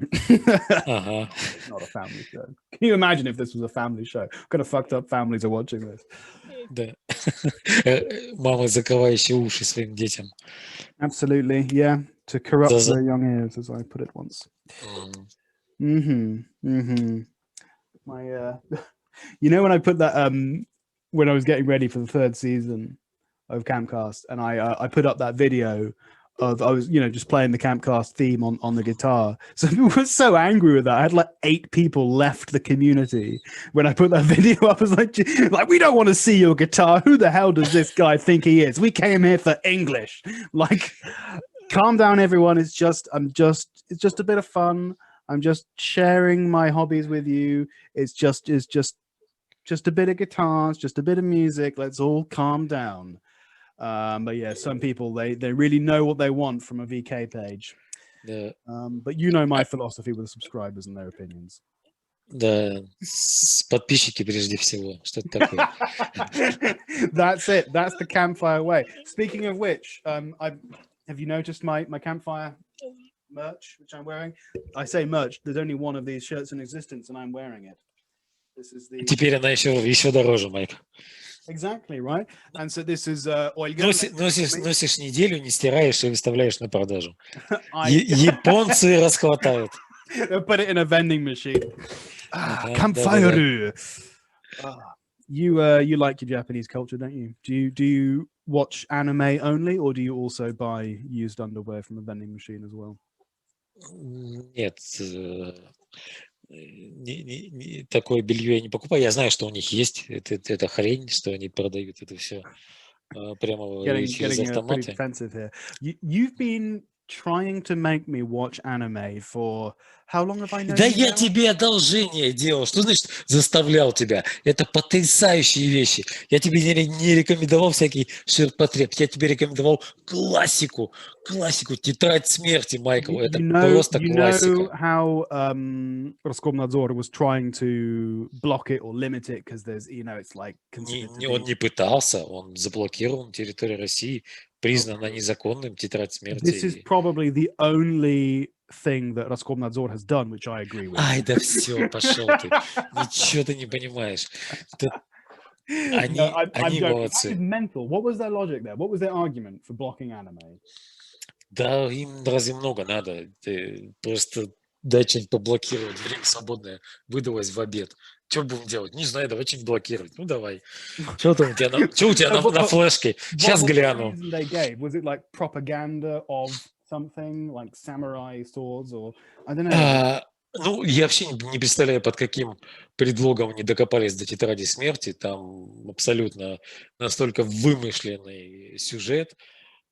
Ага. It's not a family show. Can you imagine if this was a family show? What kind of fucked up families are watching this? Да. Мамы, закрывающие уши своим детям. Absolutely, yeah. To corrupt their young ears, as I put it once. My, when I put that, when I was getting ready for the 3rd season of Campcast, and I put up that video of I was just playing the Campcast theme on the guitar. So people were so angry with that. I had like 8 people left the community when I put that video up. I was like we don't want to see your guitar. Who the hell does this guy think he is? We came here for English. Like, calm down, everyone. It's just a bit of fun. I'm just sharing my hobbies with you. It's just a bit of guitars, just a bit of music. Let's all calm down. But yeah, some people they really know what they want from a VK page. Да. But you know my philosophy with the subscribers and their opinions. Да, подписчики прежде всего. Что это такое? That's it. That's the campfire way. Speaking of which, have you noticed my campfire merch, which I'm wearing? I say merch. There's only one of these shirts in existence, and I'm wearing it. This is the. Теперь она еще дороже, Майк. Exactly, right? And so this is Носишь неделю, не стираешь и выставляешь на продажу. Японцы расхватают. Put it in a vending machine. Campfire. You like your Japanese culture, don't you? Do you watch anime only, or do you also buy used underwear from a vending machine as well? Нет, такое белье я не покупаю. Я знаю, что у них есть. Это хрень, что они продают это все прямо через автоматы. You've been trying to make me watch anime for how long have I known Да you я now? тебе одолжение делал. Что значит заставлял тебя? Это потрясающие вещи. Я тебе не рекомендовал всякий ширпотреб. Я тебе рекомендовал классику. Классику. «Тетрадь смерти», Майкл. Это просто You know классика. how Roskomnadzor was trying to block it or limit it because there's, it's like considered to Он be. не пытался. Он заблокирован территорию России. Признана Okay. незаконным «Тетрадь This is смерти». probably the only thing that Roskomnadzor has done, which I agree with. Ай, да все, пошел ты. Ничего ты не понимаешь. No, I'm Они joking. That is молодцы. mental. What was their logic there? What was their argument for blocking anime? Да, им разве много надо? Ты просто дай что-нибудь поблокировать. Время свободное выдалось в обед. Что будем делать? Не знаю, давай что-нибудь блокировать. Ну, давай. Что там у тебя что у тебя No, на флешке? what Сейчас was the гляну. reason they gave? Was it like propaganda of something, like samurai swords, or I don't know? Ну, я вообще не представляю, под каким предлогом они докопались до «Тетради смерти». Там абсолютно настолько вымышленный сюжет.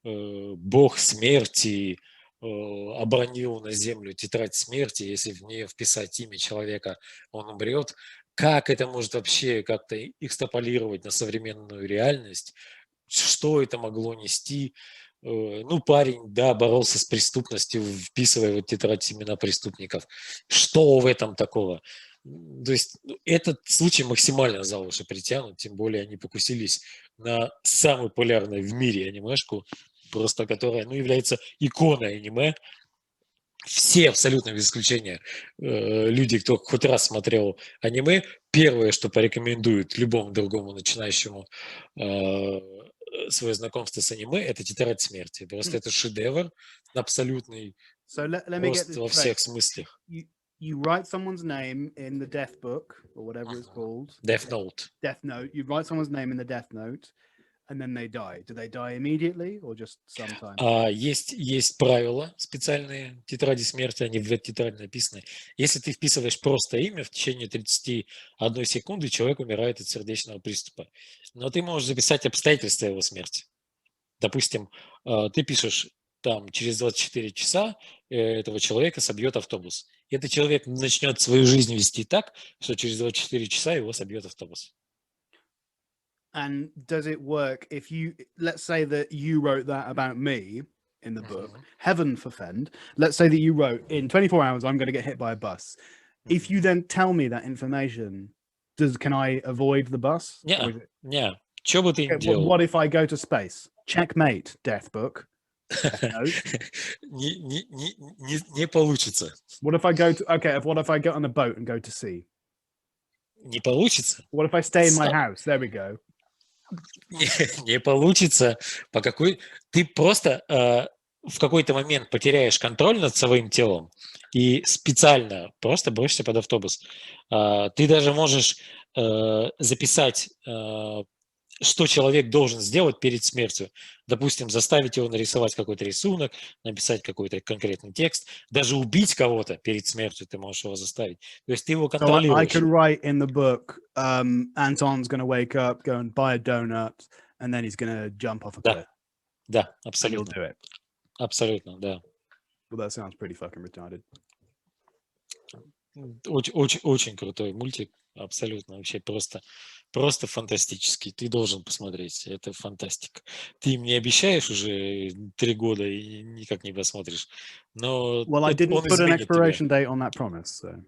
Бог смерти обронил на землю тетрадь смерти, если в нее вписать имя человека, он умрет. Как это может вообще как-то экстраполировать на современную реальность? Что это могло нести? Ну, парень, да, боролся с преступностью, вписывая в тетрадь имена преступников. Что в этом такого? То есть этот случай максимально за уши притянут, тем более они покусились на самую популярную в мире анимешку, просто которая, является иконой аниме. Все абсолютно без исключения люди, кто хоть раз смотрел аниме, первое, что порекомендуют любому другому начинающему свое знакомство с аниме, это «Тетрадь смерти». Просто это шедевр абсолютный, So let me get просто this во straight. всех смыслах. You write someone's name in the death book or whatever it's called. Death Note. Death note. You write someone's name in the death note, and then they die. Do they die immediately or just sometime? Есть правила специальные тетради смерти, они в этой тетради написаны. Если ты вписываешь просто имя, в течение 31 секунды человек умирает от сердечного приступа. Но ты можешь записать обстоятельства его смерти. Допустим, ты пишешь, там, через 24 часа этого человека собьет автобус. И этот человек начнет свою жизнь вести так, что через 24 часа его собьет автобус. And does it work if let's say that you wrote that about me in the book, heaven forfend, let's say that you wrote in 24 hours, I'm going to get hit by a bus. If you then tell me that information, can I avoid the bus? Не, что бы ты ни делал. What if I go to space? Checkmate, death book. Death note. Не получится. What if I what if I get on a boat and go to sea? Не получится. What if I stay in my house? There we go. Не получится. Ты просто в какой-то момент потеряешь контроль над своим телом и специально просто бросишься под автобус. Ты даже можешь записать, что человек должен сделать перед смертью. Допустим, заставить его нарисовать какой-то рисунок, написать какой-то конкретный текст, даже убить кого-то перед смертью ты можешь его заставить. То есть ты его контролируешь. So I could write in the book, Anton's going to wake up, go and buy a donut, and then he's going to jump off a cliff. Да, And абсолютно. he'll do it. Абсолютно, да. Well, that sounds pretty fucking retarded. Очень крутой мультик, абсолютно, вообще просто фантастический. Ты должен посмотреть, это фантастика. Ты мне обещаешь уже 3 года и никак не посмотришь, но well, I didn't он put an изменит expiration тебя. date on that promise, so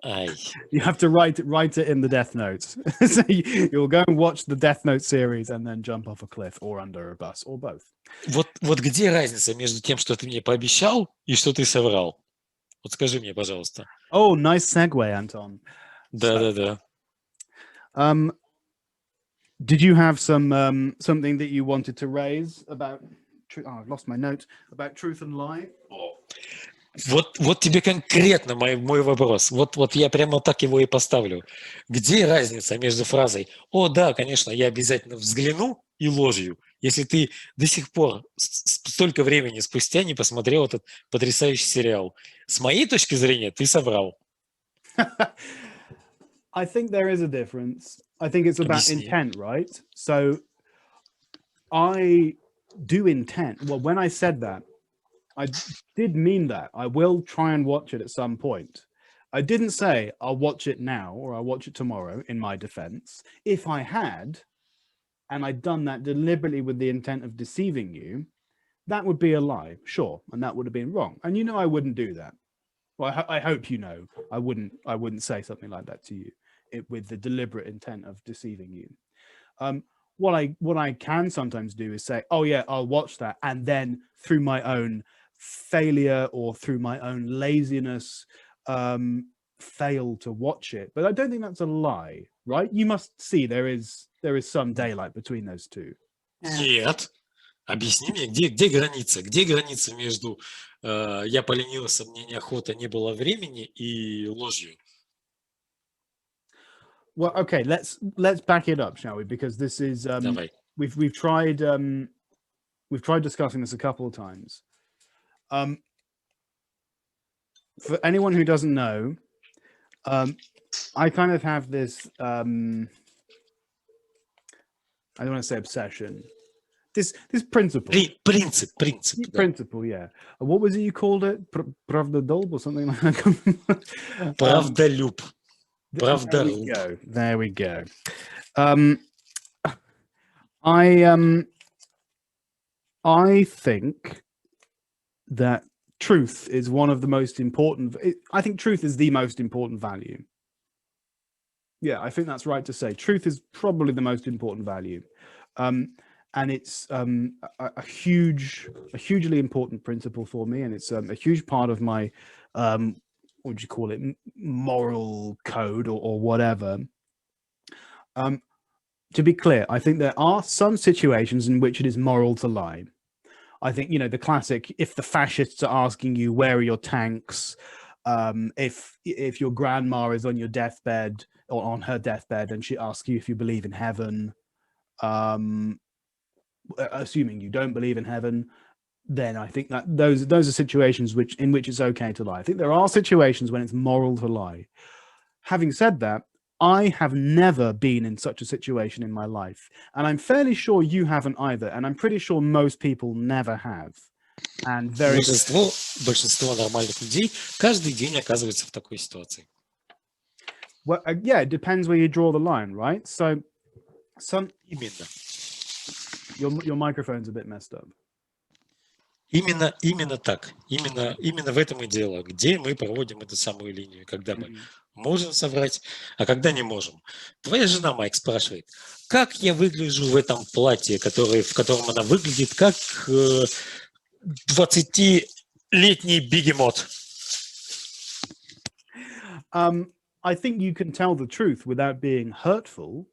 Ай. you have to write it in the Death Note. So you'll go and watch the Death Note series and then jump off a cliff or under a bus or both. Вот где разница между тем, что ты мне пообещал, и что ты соврал? Вот скажи мне, пожалуйста. Oh, nice segue, Anton. Да. Did you have something that you wanted to raise about? I've lost my note about truth and lie. Вот тебе конкретно мой вопрос. Вот я прямо так его и поставлю. Где разница между фразой «О, да, конечно, я обязательно взгляну» и ложью, если ты до сих пор столько времени спустя не посмотрел этот потрясающий сериал? С моей точки зрения, ты соврал. I think there is a difference. I think it's about intent, right? So I do intent. Well, when I said that, I did mean that. I will try and watch it at some point. I didn't say I'll watch it now or I'll watch it tomorrow, in my defense. If I had, and I'd done that deliberately with the intent of deceiving you, that would be a lie, sure, and that would have been wrong. And I wouldn't do that. Well, I hope I wouldn't say something like that to you with the deliberate intent of deceiving you. What I can sometimes do is say, oh yeah, I'll watch that, and then through my own failure or through my own laziness, fail to watch it. But I don't think that's a lie, right? You must see there is some daylight between those two. Нет. Объясни мне, где граница? Где граница между я поленился, мне неохота, не было времени и ложью? Well, okay, let's back it up, shall we? Because this is Давай. we've tried discussing this a couple of times. For anyone who doesn't know, I kind of have this I don't want to say obsession. This principle. Принцип. Principle, yeah. What was it you called it? Pravdodolb or something like that? Правдолюб. There we go. I think that truth is one of the most important. I think truth is the most important value. Yeah, I think that's right to say. Truth is probably the most important value. And it's a hugely important principle for me, and it's a huge part of my what would you call it, moral code or whatever. To be clear, I think there are some situations in which it is moral to lie. I think, the classic, if the fascists are asking you, where are your tanks? If your grandma is on your deathbed or on her deathbed and she asks you if you believe in heaven, assuming you don't believe in heaven, then I think that those are situations in which it's okay to lie. I think there are situations when it's moral to lie. Having said that, I have never been in such a situation in my life, and I'm fairly sure you haven't either, and I'm pretty sure most people never have. And Большинство нормальных людей каждый день оказывается в такой ситуации. Well, yeah, it depends where you draw the line, right? So Именно. Your microphone's a bit messed up. Именно так. Именно в этом и дело. Где мы проводим эту самую линию, когда мы можем соврать, а когда не можем. Твоя жена, Майк, спрашивает, как я выгляжу в этом платье, в котором она выглядит как 20-летний бегемот. I think you can tell the truth without being hurtful,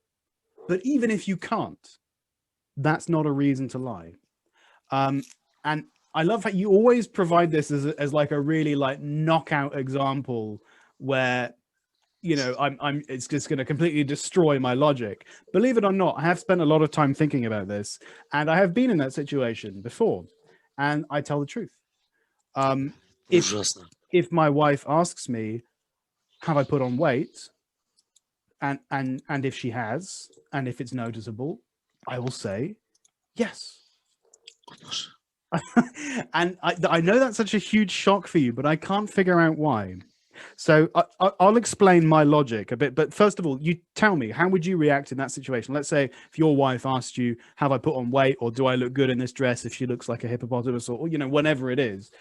but even if you can't, that's not a reason to lie. And I love how you always provide this as like a really like knockout example where, it's just going to completely destroy my logic. Believe it or not, I have spent a lot of time thinking about this, and I have been in that situation before, and I tell the truth. If my wife asks me, have I put on weight? And if she has, and if it's noticeable, I will say yes. And I know that's such a huge shock for you, but I can't figure out why. So I'll explain my logic a bit. But first of all, you tell me, how would you react in that situation? Let's say if your wife asked you, have I put on weight, or do I look good in this dress if she looks like a hippopotamus, or whatever it is,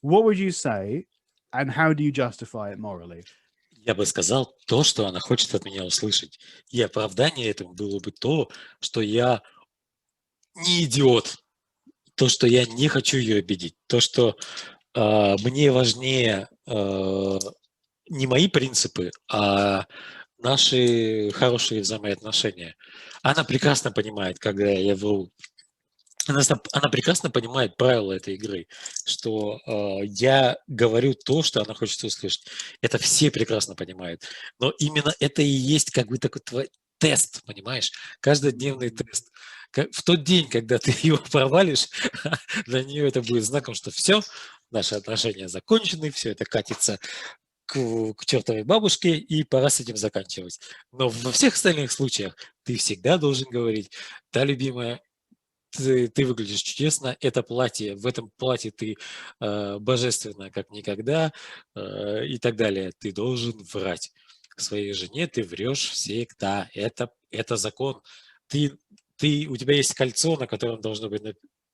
what would you say, and how do you justify it morally? Я бы сказал то, что она хочет от меня услышать. И оправдание этому было бы то, что я не идиот, то, что я не хочу ее обидеть, то, что мне важнее не мои принципы, а наши хорошие взаимоотношения. Она прекрасно понимает, когда я вру. Она прекрасно понимает правила этой игры, что я говорю то, что она хочет услышать. Это все прекрасно понимают. Но именно это и есть как бы такой твой тест, понимаешь? Каждодневный тест. В тот день, когда ты его провалишь, для нее это будет знаком, что все, наши отношения закончены, все это катится к чертовой бабушке, и пора с этим заканчивать. Но во всех остальных случаях ты всегда должен говорить: да, любимая, ты выглядишь чудесно, это платье, в этом платье ты божественна, как никогда, и так далее. Ты должен врать. Своей жене ты врешь всегда. Это закон. У тебя есть кольцо, на котором должно быть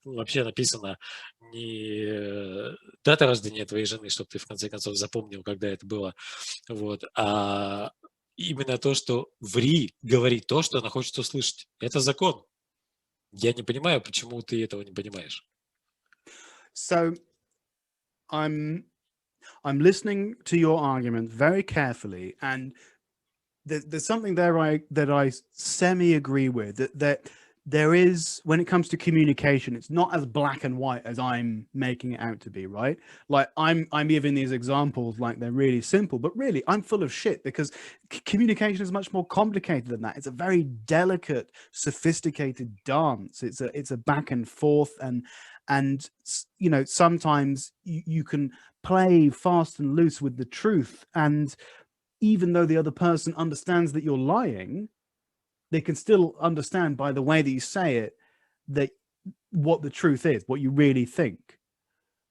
вообще написано не дата рождения твоей жены, чтобы ты в конце концов запомнил, когда это было, вот, а именно то, что ври, говори то, что она хочет услышать. Это закон. Я не понимаю, почему ты этого не понимаешь. So I'm listening to your argument very carefully, and there's something there that I semi agree with, that there is, when it comes to communication, it's not as black and white as I'm making it out to be, right? Like I'm giving these examples like they're really simple, but really I'm full of shit, because communication is much more complicated than that. It's a very delicate, sophisticated dance. It's a back and forth, and you know, sometimes you can play fast and loose with the truth, and even though the other person understands that you're lying, they can still understand by the way that you say it that what the truth is, what you really think.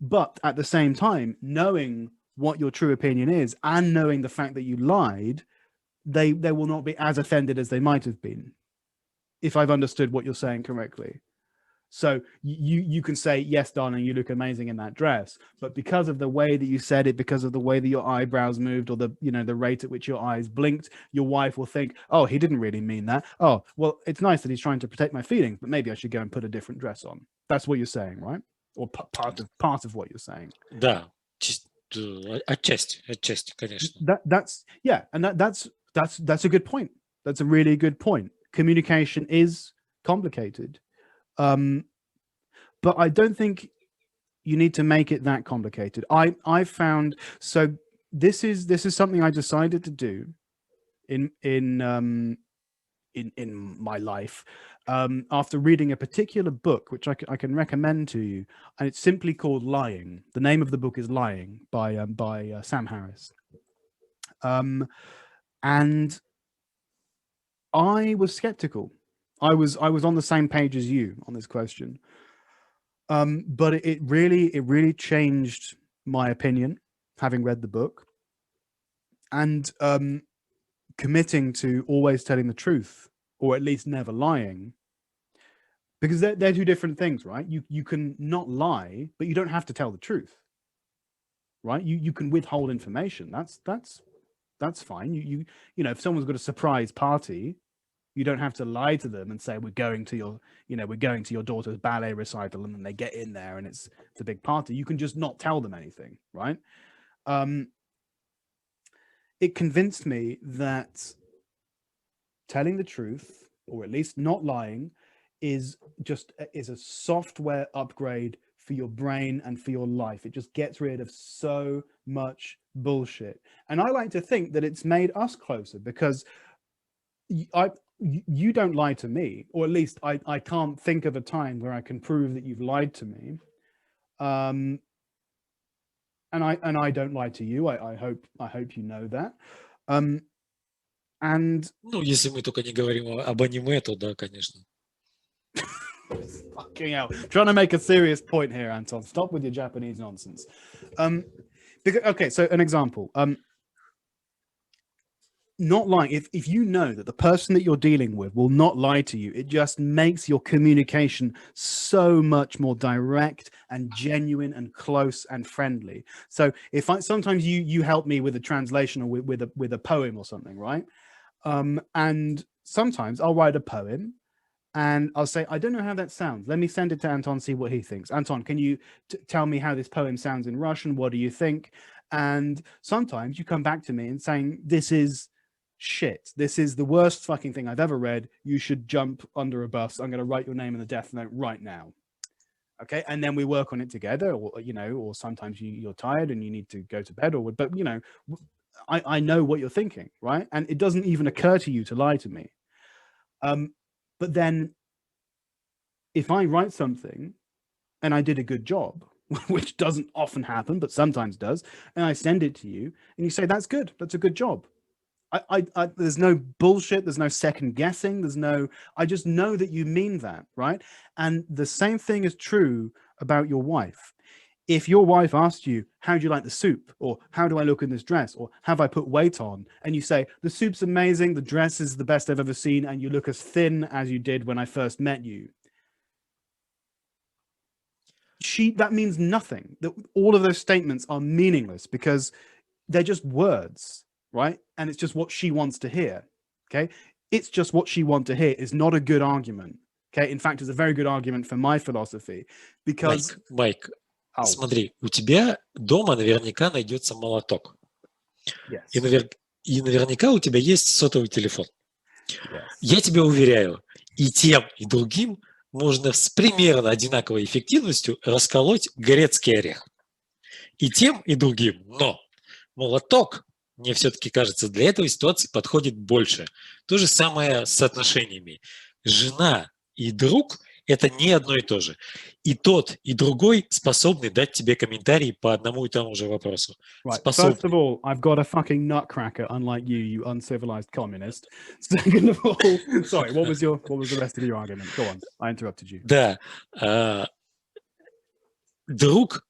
But at the same time, knowing what your true opinion is and knowing the fact that you lied, they will not be as offended as they might have been, if I've understood what you're saying correctly. So you can say, yes, darling, you look amazing in that dress, but because of the way that you said it, because of the way that your eyebrows moved, or the, you know, the rate at which your eyes blinked, your wife will think, oh, he didn't really mean that. Oh, well, it's nice that he's trying to protect my feelings, but maybe I should go and put a different dress on. That's what you're saying, right? Or part of what you're saying. Да, отчасти, конечно. That's yeah, and that's a good point. That's a really good point. Communication is complicated. But I don't think you need to make it that complicated. I found, so this is something I decided to do in my life, after reading a particular book which I can recommend to you, and it's simply called Lying. The name of the book is Lying by Sam Harris. And I was skeptical. I was on the same page as you on this question. But it really changed my opinion, having read the book, and committing to always telling the truth, or at least never lying, because they're two different things, right? You can not lie, but you don't have to tell the truth, right? You can withhold information. That's fine. You know, if someone's got a surprise party, you don't have to lie to them and say, we're going to your daughter's ballet recital, and then they get in there and it's a big party. You can just not tell them anything, right? It convinced me that telling the truth, or at least not lying, is a software upgrade for your brain and for your life. It just gets rid of so much bullshit. And I like to think that it's made us closer, because you don't lie to me, or at least I can't think of a time where I can prove that you've lied to me. And I don't lie to you. I hope you know that. And Ну, если мы только не говорим об аниме, то да, конечно. fucking hell, trying to make a serious point here, Anton. Stop with your Japanese nonsense. Because, okay, so an example. Not lying, if you know that the person that you're dealing with will not lie to you, it just makes your communication so much more direct and genuine and close and friendly. So if sometimes you help me with a translation, or with a poem or something, right? And sometimes I'll write a poem and I'll say, I don't know how that sounds. Let me send it to Anton, see what he thinks. Anton, can you tell me how this poem sounds in Russian? What do you think? And sometimes you come back to me and saying, this is shit. This is the worst fucking thing I've ever read. You should jump under a bus. I'm going to write your name in the death note right now. Okay. And then we work on it together, or, you know, or sometimes you're tired and you need to go to bed, but you know, I know what you're thinking, right? And it doesn't even occur to you to lie to me. But then if I write something and I did a good job, which doesn't often happen, but sometimes does, and I send it to you and you say, that's good. That's a good job. There's no bullshit. There's no second guessing. I just know that you mean that, right? And the same thing is true about your wife. If your wife asked you, how do you like the soup? Or how do I look in this dress? Or have I put weight on? And you say, the soup's amazing. The dress is the best I've ever seen. And you look as thin as you did when I first met you. That means nothing. That all of those statements are meaningless because they're just words, right? And it's just what she wants to hear. Okay. It's just what she wants to hear is not a good argument. Okay. In fact, it's a very good argument for my philosophy because Майк, смотри, у тебя дома наверняка найдется молоток. Yes. И наверняка у тебя есть сотовый телефон. Yes. Я тебя уверяю, и тем, и другим можно с примерно одинаковой эффективностью расколоть грецкий орех. И тем, и другим. Но молоток, мне все-таки кажется, для этой ситуации подходит больше. То же самое с отношениями. Жена и друг – это не одно и то же. И тот, и другой способны дать тебе комментарии по одному и тому же вопросу. Right. First of all, I've got a fucking nutcracker, unlike you uncivilized communist. Second of all, sorry, what was the rest of your argument? Go on, I interrupted you. Да. Друг,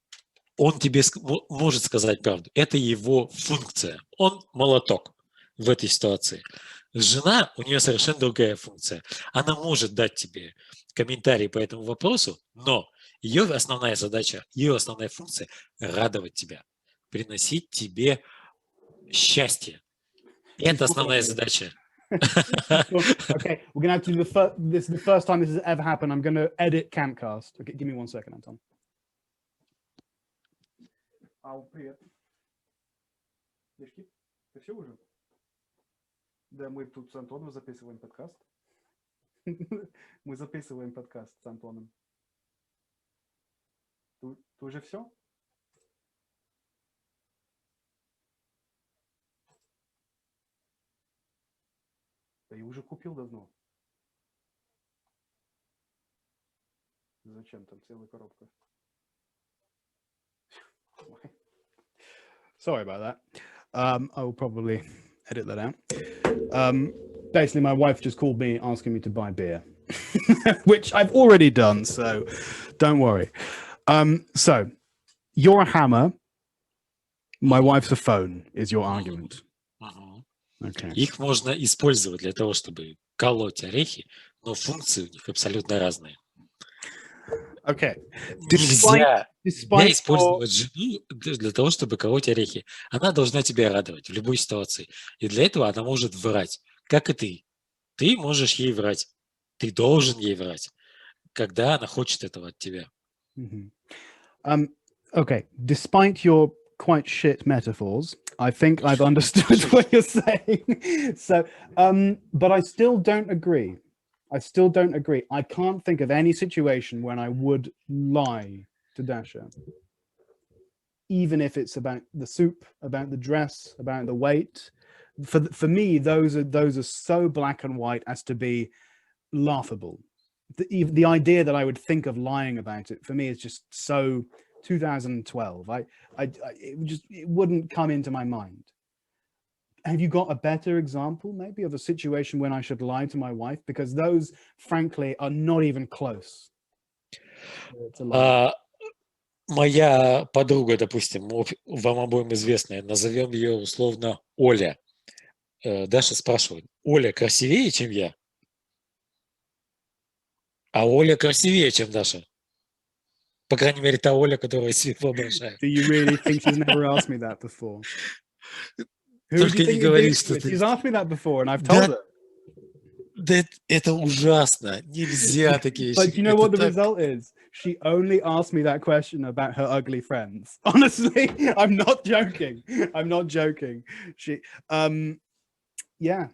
он тебе может сказать правду. Это его функция. Он молоток в этой ситуации. Жена, у нее совершенно другая функция. Она может дать тебе комментарий по этому вопросу, но ее основная задача, ее основная функция – радовать тебя, приносить тебе счастье. Это основная задача. Okay, we're going to have to do this is the first time this has ever happened. I'm going to edit Campcast. Okay, give me 1 second, Anton. Привет. Девочки, ты все уже? Да, мы тут с Антоном записываем подкаст. Мы записываем подкаст с Антоном. Ты уже все? Да я уже купил давно. Зачем? Там целая коробка. Sorry about that. I will probably edit that out. Basically, my wife just called me asking me to buy beer, which I've already done, so don't worry. So, you're a hammer. My wife's a phone, is your argument. Okay. Их можно использовать для того, чтобы колоть орехи, но функции у них абсолютно разные. Okay. Нельзя использовать жену для того, чтобы колоть орехи. Она должна тебя радовать в любой ситуации. И для этого она может врать, как и ты. Ты можешь ей врать. Ты должен ей врать, когда она хочет этого от тебя. Okay. Despite your quite shit metaphors, I think I've understood what you're saying. So, but I still don't agree. I can't think of any situation when I would lie to Dasha. Even if it's about the soup, about the dress, about the weight. For me, those are so black and white as to be laughable. The idea that I would think of lying about it, for me, is just so 2012. It wouldn't come into my mind. Have you got a better example, maybe, of a situation when I should lie to my wife? Because those, frankly, are not even close. Моя подруга, допустим, вам обоим известная, назовем ее условно Оля. Даша спрашивает: Оля красивее, чем я? А Оля красивее, чем Даша. По крайней мере, та Оля, которая себе воображает. Do you really think she's never asked me that before? Только не говори, что ты... She's asked me that before, and I've told her. Да, это ужасно. Нельзя такие вещи. But you know what the result is? She only asked me that question about her ugly friends. Honestly, I'm not joking. She, yeah.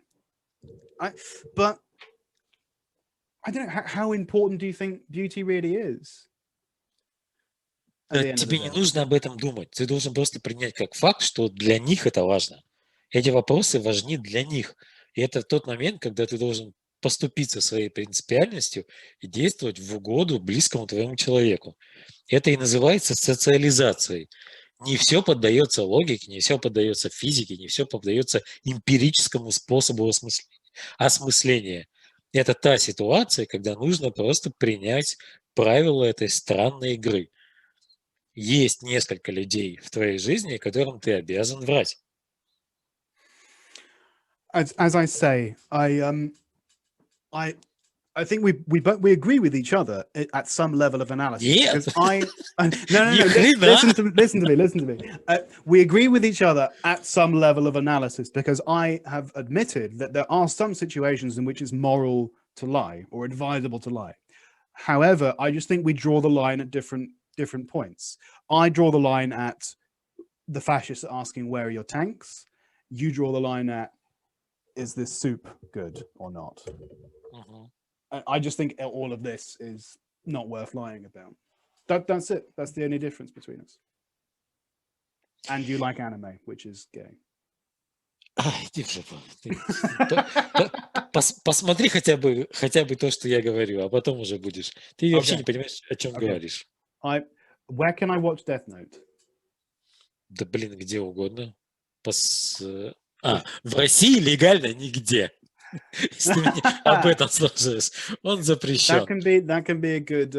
But I don't know, how important do you think beauty really is? Тебе не нужно об этом думать. Ты должен просто принять как факт, что для них это важно. Эти вопросы важны для них. И это тот момент, когда ты должен поступиться своей принципиальностью и действовать в угоду близкому твоему человеку. Это и называется социализацией. Не все поддается логике, не все поддается физике, не все поддается эмпирическому способу осмысления. Это та ситуация, когда нужно просто принять правила этой странной игры. Есть несколько людей в твоей жизни, которым ты обязан врать. As I say, I think we agree with each other at some level of analysis. Нет, Because no, ни хрена. listen to me. We agree with each other at some level of analysis because I have admitted that there are some situations in which it's moral to lie or advisable to lie. However, I just think we draw the line at different points. I draw the line at the fascists asking, "Where are your tanks?" You draw the line at, "Is this soup good or not?" I just think all of this is not worth lying about. That's it. That's the only difference between us. And you like anime, which is gay. Ай, посмотри хотя бы то, что я говорю, а потом уже будешь. Ты вообще не понимаешь, о чем говоришь. Where can I watch Death Note? Да блин, где угодно. В России легально нигде. Если меня об этом слушаешь, он запрещен. That can be a good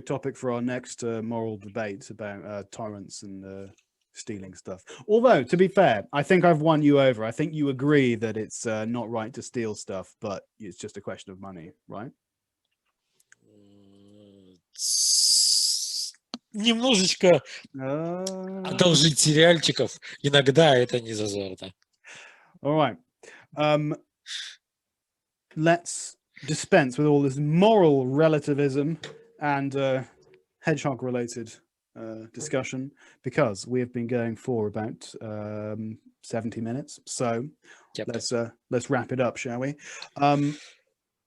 topic for our next moral debate about torrents and stealing stuff. Although, to be fair, I think I've won you over. I think you agree that it's not right to steal stuff, but it's just a question of money, right? Немножечко одолжить сериальчиков иногда это не зазорно. All right. Let's dispense with all this moral relativism and hedgehog-related discussion because we have been going for about 70 minutes. So let's wrap it up, shall we? Time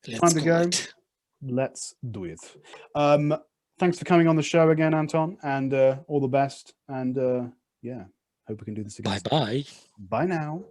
to go. Let's do it. Thanks for coming on the show again, Anton, and all the best. And yeah, hope we can do this again. Bye-bye. Bye now.